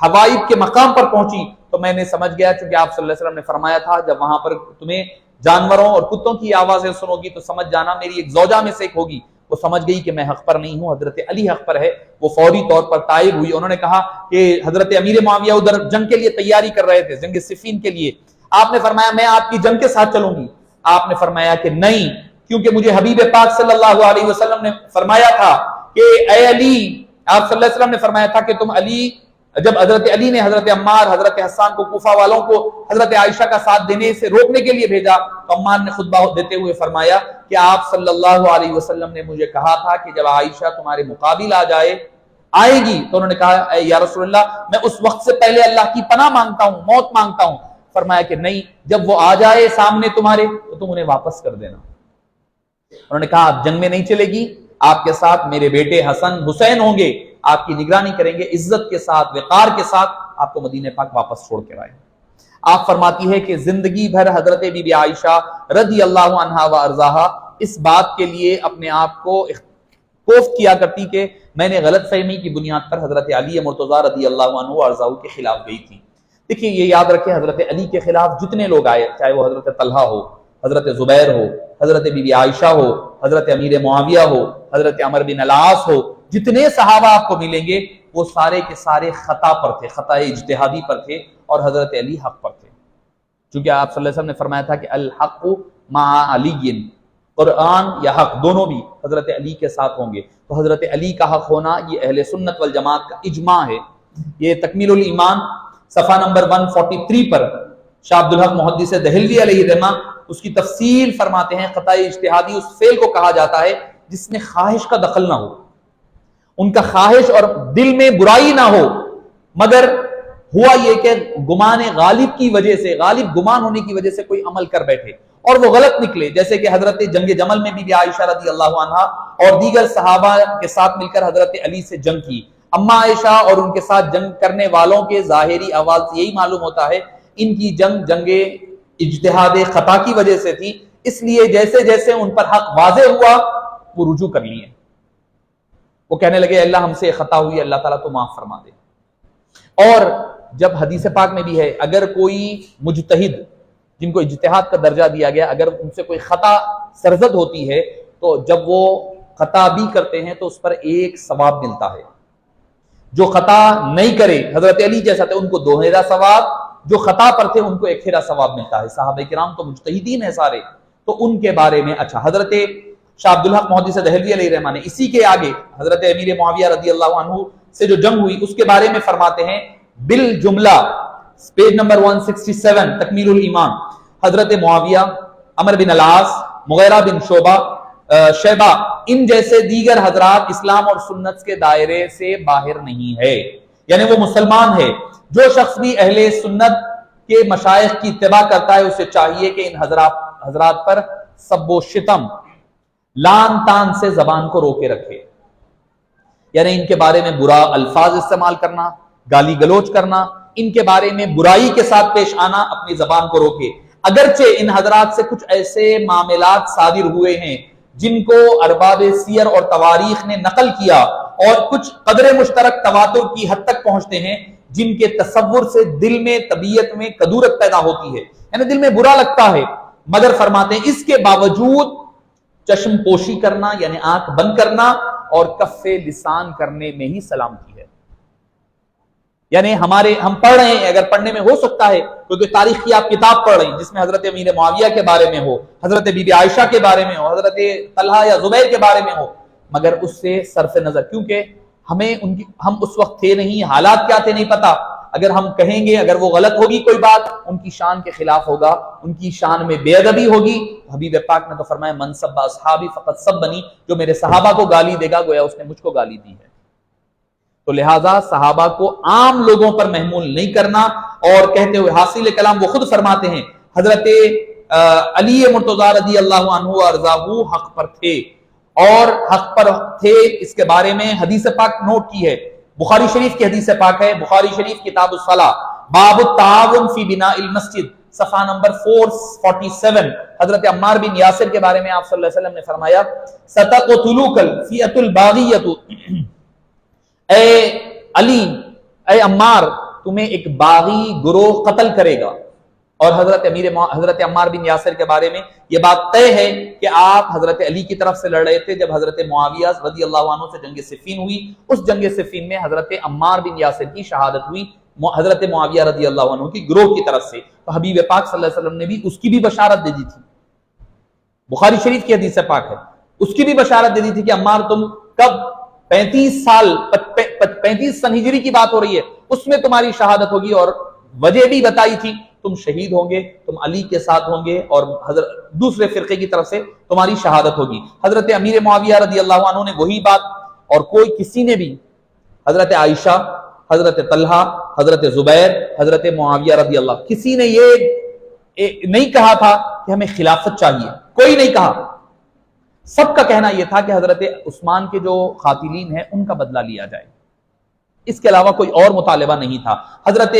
حوائب کے مقام پر پہنچی تو میں نے سمجھ گیا، چونکہ آپ صلی اللہ علیہ وسلم نے فرمایا تھا جب وہاں پر تمہیں جانوروں اور کتوں کی آوازیں سنو گی تو سمجھ جانا میری ایک زوجہ میں سے ایک ہوگی، وہ وہ سمجھ گئی کہ میں حق پر نہیں ہوں، حضرت علی حق پر ہے، وہ فوری طور پر تائب ہوئی. انہوں نے کہا کہ حضرت امیر معاویہ ادھر جنگ کے لیے تیاری کر رہے تھے، جنگ صفین کے لیے. آپ نے فرمایا میں آپ کی جنگ کے ساتھ چلوں گی. آپ نے فرمایا کہ نہیں، کیونکہ مجھے حبیب پاک صلی اللہ علیہ وسلم نے فرمایا تھا کہ اے علی، آپ صلی اللہ علیہ وسلم نے فرمایا تھا کہ تم علی، جب حضرت علی نے حضرت عمار، حضرت حسان کو، کوفہ والوں کو حضرت عائشہ کا ساتھ دینے سے روکنے کے لیے بھیجا، تو عمار نے خطبہ دیتے ہوئے فرمایا کہ آپ صلی اللہ علیہ وسلم نے مجھے کہا تھا کہ جب عائشہ تمہارے مقابل آئے گی تو انہوں نے کہا اے یا رسول اللہ میں اس وقت سے پہلے اللہ کی پناہ مانگتا ہوں، موت مانگتا ہوں. فرمایا کہ نہیں، جب وہ آ جائے سامنے تمہارے تو تم انہیں واپس کر دینا. انہوں نے کہا آپ جنگ میں نہیں چلے گی، آپ کے ساتھ میرے بیٹے حسن حسین ہوں گے، آپ کی نگرانی کریں گے، عزت کے ساتھ، وقار کے ساتھ آپ کو مدینہ پاک واپس چھوڑ کے آئے. آپ فرماتی ہے کہ زندگی بھر حضرت بی بی عائشہ رضی اللہ عنہا و ارضاہا اس بات کے لیے اپنے آپ کو کوفت کیا کرتی کہ میں نے غلط فہمی کی بنیاد پر حضرت علی مرتضیٰ رضی اللہ عنہ و ارضاہ کے خلاف گئی تھی. دیکھیں یہ یاد رکھیں، حضرت علی کے خلاف جتنے لوگ آئے، چاہے وہ حضرت طلحہ ہو، حضرت زبیر ہو، حضرت بی بی عائشہ ہو، حضرت امیر معاویہ ہو، حضرت عمر بن العاص ہو، جتنے صحابہ آپ کو ملیں گے وہ سارے کے سارے خطا پر تھے، خطا اجتہادی پر تھے، اور حضرت علی حق پر تھے. چونکہ آپ صلی اللہ علیہ وسلم نے فرمایا تھا کہ الحق مع علی، قرآن یا حق دونوں بھی حضرت علی کے ساتھ ہوں گے. تو حضرت علی کا حق ہونا یہ اہل سنت والجماعت کا اجماع ہے. یہ تکمیل الایمان صفحہ نمبر 143 پر شاہ عبدالحق محدث دہلوی علیہ الرحمہ اس کی تفصیل فرماتے ہیں. قطع اجتہادی اس فعل کو کہا جاتا ہے جس میں خواہش کا دخل نہ ہو، ان کا خواہش اور دل میں برائی نہ ہو، مگر ہوا یہ کہ گمان غالب کی وجہ سے، غالب گمان ہونے کی وجہ سے کوئی عمل کر بیٹھے اور وہ غلط نکلے. جیسے کہ حضرت جنگ جمل میں بی عائشہ رضی اللہ عنہا اور دیگر صحابہ کے ساتھ مل کر حضرت علی سے جنگ کی. اما عائشہ اور ان کے ساتھ جنگ کرنے والوں کے ظاہری آواز سے یہی معلوم ہوتا ہے ان کی جنگ اجتہاد خطا کی وجہ سے تھی، اس لیے جیسے جیسے ان پر حق واضح ہوا وہ رجوع کر لیے، وہ کہنے لگے اللہ ہم سے خطا ہوئی، اللہ تعالیٰ تو معاف فرما دے. اور جب حدیث پاک میں بھی ہے اگر کوئی مجتہد جن کو اجتہاد کا درجہ دیا گیا اگر ان سے کوئی خطا سرزد ہوتی ہے تو جب وہ خطا بھی کرتے ہیں تو اس پر ایک ثواب ملتا ہے. جو خطا نہیں کرے حضرت علی جیسا تھے ان کو 2 ہیرا ثواب، جو خطا پر تھے ان کو 1 ہیرا ثواب ملتا ہے. صحابہ کرام تو مجتہدین ہیں سارے، تو ان کے بارے میں اچھا حضرت شاہ عبدالحق محدث دہلوی علیہ الرحمہ نے اسی کے آگے حضرت امیر معاویہ رضی اللہ عنہ سے جو جنگ ہوئی اس کے بارے میں فرماتے ہیں بالجملہ پیج نمبر 167 تکمیل الایمان، حضرت معاویہ، عمر بن العاص، مغیرہ بن شیبہ ان جیسے دیگر حضرات اسلام اور سنت کے دائرے سے باہر نہیں ہے، یعنی وہ مسلمان ہے. جو شخص بھی اہل سنت کے مشائخ کی اتباع کرتا ہے اسے چاہیے کہ ان حضرات پر سب و شتم، لان تان سے زبان کو روکے رکھے، یعنی ان کے بارے میں برا الفاظ استعمال کرنا، گالی گلوچ کرنا، ان کے بارے میں برائی کے ساتھ پیش آنا اپنی زبان کو روکے. اگرچہ ان حضرات سے کچھ ایسے معاملات صادر ہوئے ہیں جن کو ارباب سیر اور تواریخ نے نقل کیا اور کچھ قدر مشترک تواتر کی حد تک پہنچتے ہیں جن کے تصور سے دل میں طبیعت میں کدورت پیدا ہوتی ہے، یعنی دل میں برا لگتا ہے، مگر فرماتے ہیں اس کے باوجود چشم پوشی کرنا یعنی آنکھ بند کرنا اور کف لسان کرنے میں ہی سلامتی ہے. یعنی ہم پڑھ رہے ہیں، اگر پڑھنے میں ہو سکتا ہے کیونکہ تاریخ کی آپ کتاب پڑھ رہے ہیں جس میں حضرت امیر معاویہ کے بارے میں ہو، حضرت بی بی عائشہ کے بارے میں ہو، حضرت طلحہ یا زبیر کے بارے میں ہو، مگر اس سے صرف نظر، کیونکہ ہم اس وقت تھے نہیں، حالات کیا تھے نہیں پتا، اگر ہم کہیں گے اگر وہ غلط ہوگی کوئی بات ان کی شان کے خلاف ہوگا، ان کی شان میں بے ادبی ہوگی. حبیب پاک نے تو فرمایا من سب اصحابی فقط سب بنی، جو میرے صحابہ کو گالی دے گا گویا اس نے مجھ کو گالی دی ہے. تو لہٰذا صحابہ کو عام لوگوں پر محمول نہیں کرنا. اور کہتے ہوئے حاصل کلام وہ خود فرماتے ہیں حضرت علی مرتضیٰ رضی اللہ عنہ ارضاہ حق پر تھے اور حق پر تھے، اس کے بارے میں حدیث پاک نوٹ کی ہے، بخاری شریف کی حدیث پاک ہے، بخاری شریف کتاب الصلاۃ باب التعاون فی بناء المسجد صفحہ نمبر 447. حضرت عمار بن یاسر کے بارے میں آپ صلی اللہ علیہ وسلم نے فرمایا ستقتلوک الفئۃ الباغیۃ، اے علی، اے عمار، تمہیں ایک باغی گروہ قتل کرے گا. اور حضرت عمار بن یاسر کے بارے میں یہ بات طے ہے کہ آپ حضرت علی کی طرف سے لڑ رہے تھے جب حضرت معاویہ رضی اللہ عنہ سے جنگ صفین ہوئی. اس جنگ صفین میں حضرت عمار بن یاسر کی شہادت ہوئی حضرت معاویہ رضی اللہ عنہ کی گروہ کی طرف سے. تو حبیب پاک صلی اللہ علیہ وسلم نے بھی اس کی بھی بشارت دے دی تھی. بخاری شریف کی حدیث پاک ہے, اس کی بھی بشارت دے دی تھی کہ عمار تم کب 35 سن ہجری کی بات ہو رہی ہے, اس میں تمہاری شہادت ہوگی, اور وجہ بھی بتائی تھی تم شہید ہوں گے, تم علی کے ساتھ ہوں گے, اور دوسرے فرقے کی طرف سے تمہاری شہادت ہوگی. حضرت امیر معاویہ رضی اللہ عنہ نے وہی بات, اور کوئی کسی نے بھی, حضرت عائشہ, حضرت طلحہ, حضرت زبیر, حضرت معاویہ رضی اللہ, کسی نے یہ نہیں کہا تھا کہ ہمیں خلافت چاہیے, کوئی نہیں کہا. سب کا کہنا یہ تھا کہ حضرت عثمان کے جو قاتلین ہیں ان کا بدلہ لیا جائے, اس کے علاوہ کوئی اور مطالبہ نہیں تھا. حضرت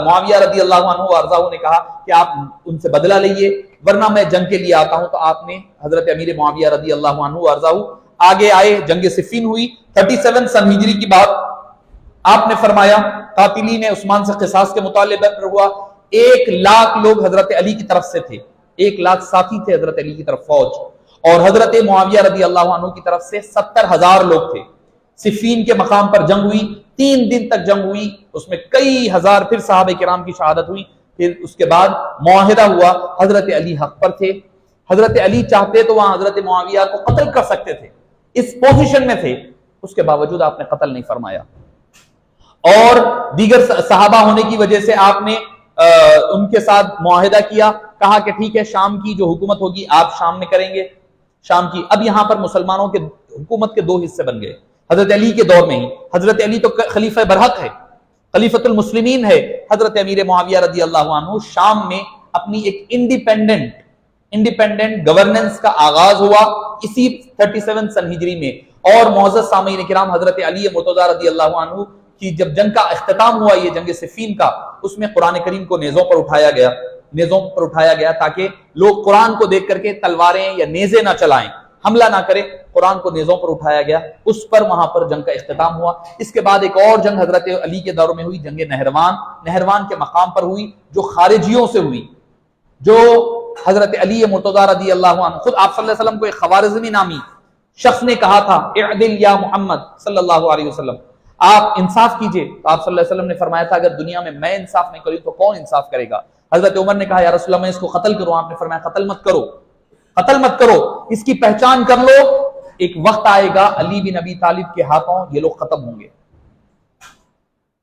معاویہ رضی اللہ عنہ وارضاہ نے کہا کہ آپ ان سے بدلہ لئیے ورنہ میں جنگ کے لیے آتا ہوں. تو آپ نے حضرت امیر معاویہ رضی اللہ عنہ وارضاہ آگے آئے, جنگ صفین ہوئی 37 سن ہجری کی بات. آپ نے فرمایا قاتلین عثمان سے قصاص کے مطالبے پر ہوا. 1 لاکھ لوگ حضرت علی کی طرف سے تھے, 1 لاکھ ساتھی تھے حضرت علی کی طرف فوج, اور حضرت معاویہ رضی اللہ عنہ کی طرف سے 70,000 لوگ تھے. صفین کے مقام پر جنگ ہوئی, 3 دن تک جنگ ہوئی, اس میں کئی ہزار پھر صحابہ کرام کی شہادت ہوئی. پھر اس کے بعد معاہدہ ہوا, حضرت علی حق پر تھے, حضرت علی چاہتے تو وہاں حضرت معاویہ کو قتل کر سکتے تھے, اس پوزیشن میں تھے, اس کے باوجود آپ نے قتل نہیں فرمایا. اور دیگر صحابہ ہونے کی وجہ سے آپ نے ان کے ساتھ معاہدہ کیا, کہا کہ ٹھیک ہے شام کی جو حکومت ہوگی آپ شام میں کریں گے, شام کی. اب یہاں پر مسلمانوں کے حکومت کے 2 حصے بن گئے حضرت علی کے دور میں ہی. حضرت علی تو خلیفہ برحق ہے, خلیفۃ المسلمین ہے. حضرت امیر معاویہ رضی اللہ عنہ شام میں اپنی ایک انڈیپینڈنٹ گورننس کا آغاز ہوا اسی 37 سن ہجری میں. اور معزز سامعین کرام, حضرت علی مرتضیٰ رضی اللہ عنہ کی جب جنگ کا اختتام ہوا, یہ جنگ صفین کا, اس میں قرآن کریم کو نیزوں پر اٹھایا گیا تاکہ لوگ قرآن کو دیکھ کر کے تلواریں یا نیزے نہ چلائیں, حملہ نہ کریں. قرآن کو نیزوں پر اٹھایا گیا, اس پر وہاں پر جنگ کا اختتام ہوا. اس کے بعد ایک اور جنگ حضرت علی کے دور میں ہوئی, جنگ نہروان کے مقام پر ہوئی, جو خارجیوں سے ہوئی, جو حضرت علی مرتضیٰ رضی اللہ عنہ, خود آپ صلی اللہ علیہ وسلم کو ایک خوارزمی نامی شخص نے کہا تھا اعدل یا محمد صلی اللہ علیہ وسلم, آپ انصاف کیجئے. تو آپ صلی اللہ علیہ وسلم نے فرمایا تھا اگر دنیا میں انصاف نہیں کروں تو کون انصاف کرے گا. حضرت عمر نے کہا یا رسول اللہ میں اس کو قتل کروں, آپ نے فرمایا قتل مت کرو, اس کی پہچان کر لو, ایک وقت آئے گا علی بن ابی طالب کے ہاتھوں یہ لوگ ختم ہوں گے.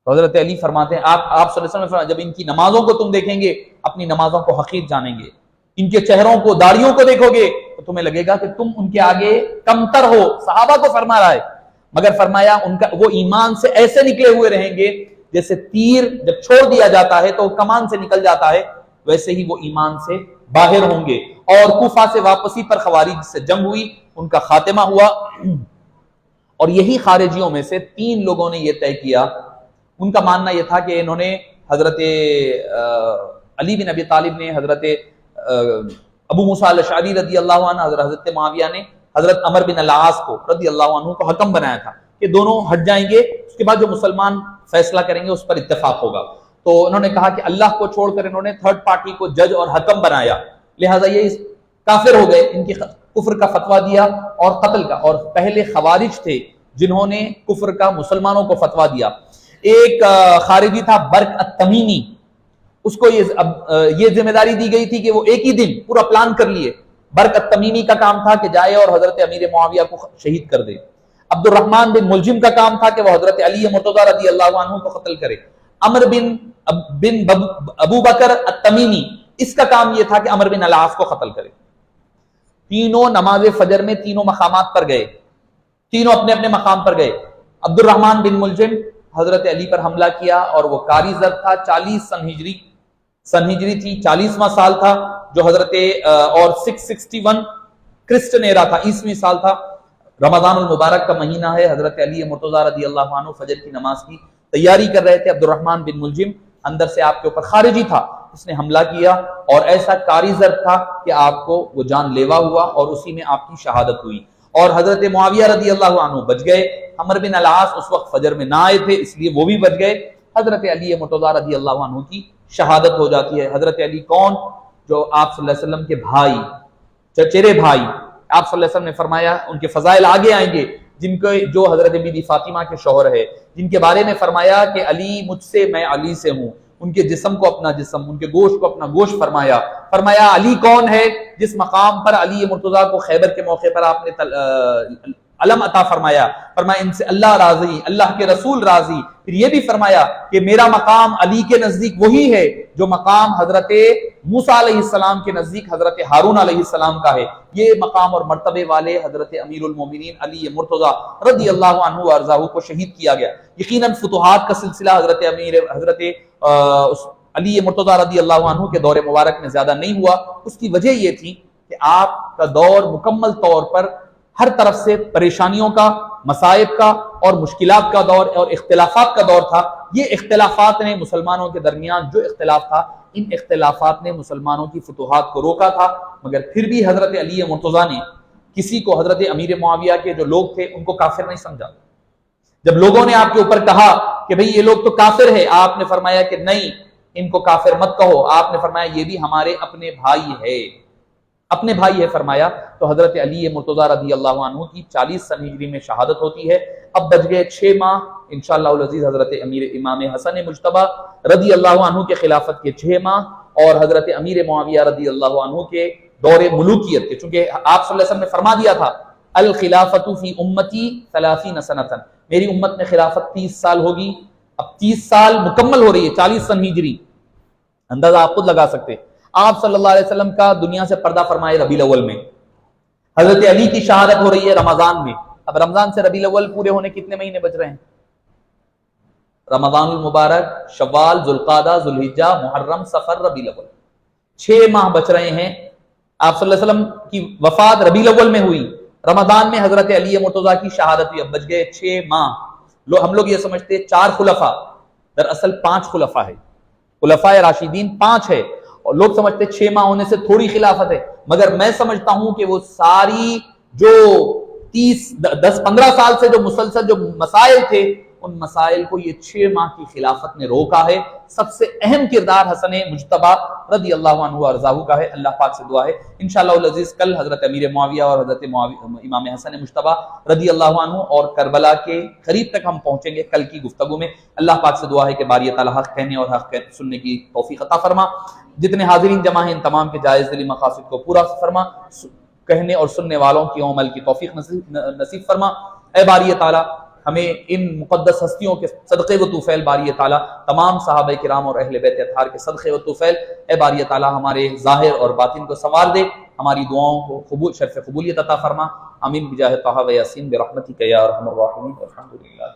تو حضرت علی فرماتے ہیں آپ صلی اللہ علیہ وسلم نے فرمایا جب ان کی نمازوں کو تم دیکھیں گے اپنی نمازوں کو حقیر جانیں گے, ان کے چہروں کو داڑھیوں کو دیکھو گے تو تمہیں لگے گا کہ تم ان کے آگے کمتر ہو. صحابہ کو فرما رہا ہے, مگر فرمایا ان کا وہ ایمان سے ایسے نکلے ہوئے رہیں گے جیسے تیر جب چھوڑ دیا جاتا ہے تو کمان سے نکل جاتا ہے, ویسے ہی وہ ایمان سے باہر ہوں گے. اور کوفہ سے واپسی پر خوارج سے جنگ ہوئی, ان کا خاتمہ ہوا, اور یہی خارجیوں میں سے 3 لوگوں نے یہ طے کیا. ان کا ماننا یہ تھا کہ انہوں نے حضرت علی بن ابی طالب نے, حضرت ابو موسیٰ الاشعری رضی اللہ عنہ, حضرت معاویہ نے حضرت عمر بن العاص کو رضی اللہ عنہ کو حکم بنایا تھا کہ دونوں ہٹ جائیں گے, اس کے بعد جو مسلمان فیصلہ کریں گے اس پر اتفاق ہوگا. تو انہوں نے کہا کہ اللہ کو چھوڑ کر انہوں نے تھرڈ پارٹی کو جج اور حکم بنایا, لہٰذا یہ کافر ہو گئے, ان کی کفر کا فتویٰ دیا اور قتل کا. اور پہلے خوارج تھے جنہوں نے کفر کا مسلمانوں کو فتویٰ دیا. ایک خارجی تھا برق التمیمی, اس کو یہ ذمہ داری دی گئی تھی کہ وہ ایک ہی دن پورا پلان کر لیے. برق التمیمی کا کام تھا کہ جائے اور حضرت امیر معاویہ کو شہید کر دے. عبد الرحمن بن ملجم کا کام تھا کہ وہ حضرت علی مرتضیٰ رضی اللہ عنہ کو قتل کرے. عمر بن ابو بکر التمیمی, اس کا کام یہ تھا کہ عمر بن العاص کو قتل کرے. تینوں نماز فجر میں تینوں مقامات پر گئے, تینوں اپنے اپنے مقام پر گئے. عبد الرحمن بن ملجم حضرت علی پر حملہ کیا اور وہ قاری زر تھا, 40 سن ہجری تھی, 40واں سال تھا جو حضرت اور 661 کرسچن ایرا تھا, عیسوی سال تھا, رمضان المبارک کا مہینہ ہے. حضرت علی مرتضیٰ رضی اللہ عنہ فجر کی نماز کی تیاری کر رہے تھے. عبد الرحمن بن ملجم اندر سے آپ کے اوپر خارجی تھا, اس نے حملہ کیا اور ایسا کاریزر تھا کہ آپ کو وہ جان لیوا ہوا اور اسی میں آپ کی شہادت ہوئی. اور حضرت معاویہ رضی اللہ عنہ بچ گئے. عمر بن العاص اس وقت فجر میں نہ آئے تھے اس لیے وہ بھی بچ گئے. حضرت علی مرتضیٰ رضی اللہ عنہ کی شہادت ہو جاتی ہے۔ حضرت علی کون؟ جو آپ صلی اللہ علیہ وسلم کے بھائی، چچیرے بھائی، آپ صلی اللہ علیہ وسلم نے فرمایا ان کے فضائل آگے آئیں گے، جن کے جو حضرت بی بی فاطمہ کے شوہر ہے، جن کے بارے میں فرمایا کہ علی مجھ سے، میں علی سے ہوں، ان کے جسم کو اپنا جسم، ان کے گوشت کو اپنا گوشت فرمایا۔ فرمایا علی کون ہے؟ جس مقام پر علی مرتضیٰ کو خیبر کے موقع پر آپ نے علم عطا فرمایا، فرمایا ان سے اللہ راضی، اللہ کے رسول راضی۔ پھر یہ بھی فرمایا کہ میرا مقام علی کے نزدیک وہی ہے جو مقام حضرت موسیٰ علیہ السلام کے نزدیک حضرت ہارون علیہ السلام کا ہے۔ یہ مقام اور مرتبے والے حضرت امیر المومنین علی مرتضیٰ رضی اللہ عنہ وارضاہ کو شہید کیا گیا۔ یقیناً فتوحات کا سلسلہ حضرت علی مرتضیٰ رضی اللہ عنہ کے دور مبارک میں زیادہ نہیں ہوا۔ اس کی وجہ یہ تھی کہ آپ کا دور مکمل طور پر ہر طرف سے پریشانیوں کا، مصائب کا اور مشکلات کا دور اور اختلافات کا دور تھا۔ یہ اختلافات نے مسلمانوں کے درمیان جو اختلاف تھا، ان اختلافات نے مسلمانوں کی فتوحات کو روکا تھا، مگر پھر بھی حضرت علی مرتضیٰ نے کسی کو حضرت امیر معاویہ کے جو لوگ تھے ان کو کافر نہیں سمجھا۔ جب لوگوں نے آپ کے اوپر کہا کہ بھئی یہ لوگ تو کافر ہے، آپ نے فرمایا کہ نہیں، ان کو کافر مت کہو۔ آپ نے فرمایا یہ بھی ہمارے اپنے بھائی ہے، اپنے بھائی ہے فرمایا۔ تو حضرت علی مرتضیٰ رضی اللہ عنہ کی 40 سن ہجری میں شہادت ہوتی ہے۔ اب بچ گئے 6 ماہ، انشاءاللہ العزیز حضرت امام حسن مجتبی رضی اللہ عنہ کے خلافت کے 6 ماہ اور حضرت امیر معاویہ رضی اللہ عنہ کے دور ملوکیت کے، چونکہ آپ صلی اللہ علیہ وسلم نے فرما دیا تھا الخلافۃ فی امتی 30 سنۃ، میری امت میں خلافت 30 سال ہوگی۔ اب 30 سال مکمل ہو رہی ہے، 40 سن ہجری، اندازہ آپ خود لگا سکتے۔ آپ صلی اللہ علیہ وسلم کا دنیا سے پردہ فرمائے ربیع الاول میں، حضرت علی کی شہادت ہو رہی ہے رمضان میں۔ اب رمضان سے ربیع الاول پورے ہونے کتنے مہینے بچ رہے ہیں؟ رمضان المبارک، شوال، ذوالقعدہ، ذوالحجہ، محرم، صفر، ربیع الاول، 6 ماہ بچ رہے ہیں۔ آپ صلی اللہ علیہ وسلم کی وفات ربیع الاول میں ہوئی، رمضان میں حضرت علی مرتضیٰ کی شہادت ہوئی۔ اب بچ گئے 6 ماہ۔ ہم لوگ یہ سمجھتے 4 خلفاء، دراصل 5 خلفاء ہے، خلفاء راشدین 5 ہے، اور لوگ سمجھتے 6 ماہ ہونے سے تھوڑی خلافت ہے، مگر میں سمجھتا ہوں کہ وہ ساری جو 10-15 سال سے جو مسلسل جو مسائل تھے، ان مسائل کو یہ 6 ماہ کی خلافت نے روکا ہے۔ سب سے اہم کردار حسن مجتبی رضی اللہ عنہ وارضاہ کا ہے۔ اللہ پاک سے دعا ہے انشاءاللہ العزیز کل حضرت امیر معاویہ اور حضرت امام حسن مجتبی رضی اللہ عنہ اور کربلا کے قریب تک ہم پہنچیں گے کل کی گفتگو میں۔ اللہ پاک سے دعا ہے کہ باری تعالیٰ حق کہنے اور حق سننے کی توفیق عطا فرما۔ جتنے حاضرین جمع ہیں ان تمام کے جائز دلی مقاصد کو پورا فرما، کہنے اور سننے والوں کی عمل کی توفیق نصیب فرما۔ اے باری تعالیٰ ہمیں ان مقدس ہستیوں کے صدقے و طوفیل باری تعالیٰ، تمام صحابہ کرام اور اہل بیت اطہار کے صدقے و طوفیل، اے باری تعالیٰ ہمارے ظاہر اور باطن کو سنوار دے، ہماری دعاؤں کو شرف قبولیت عطا فرما۔ آمین بجاہ طہ و یاسین برحمتک یا ارحم الراحمین۔ الحمدللہ۔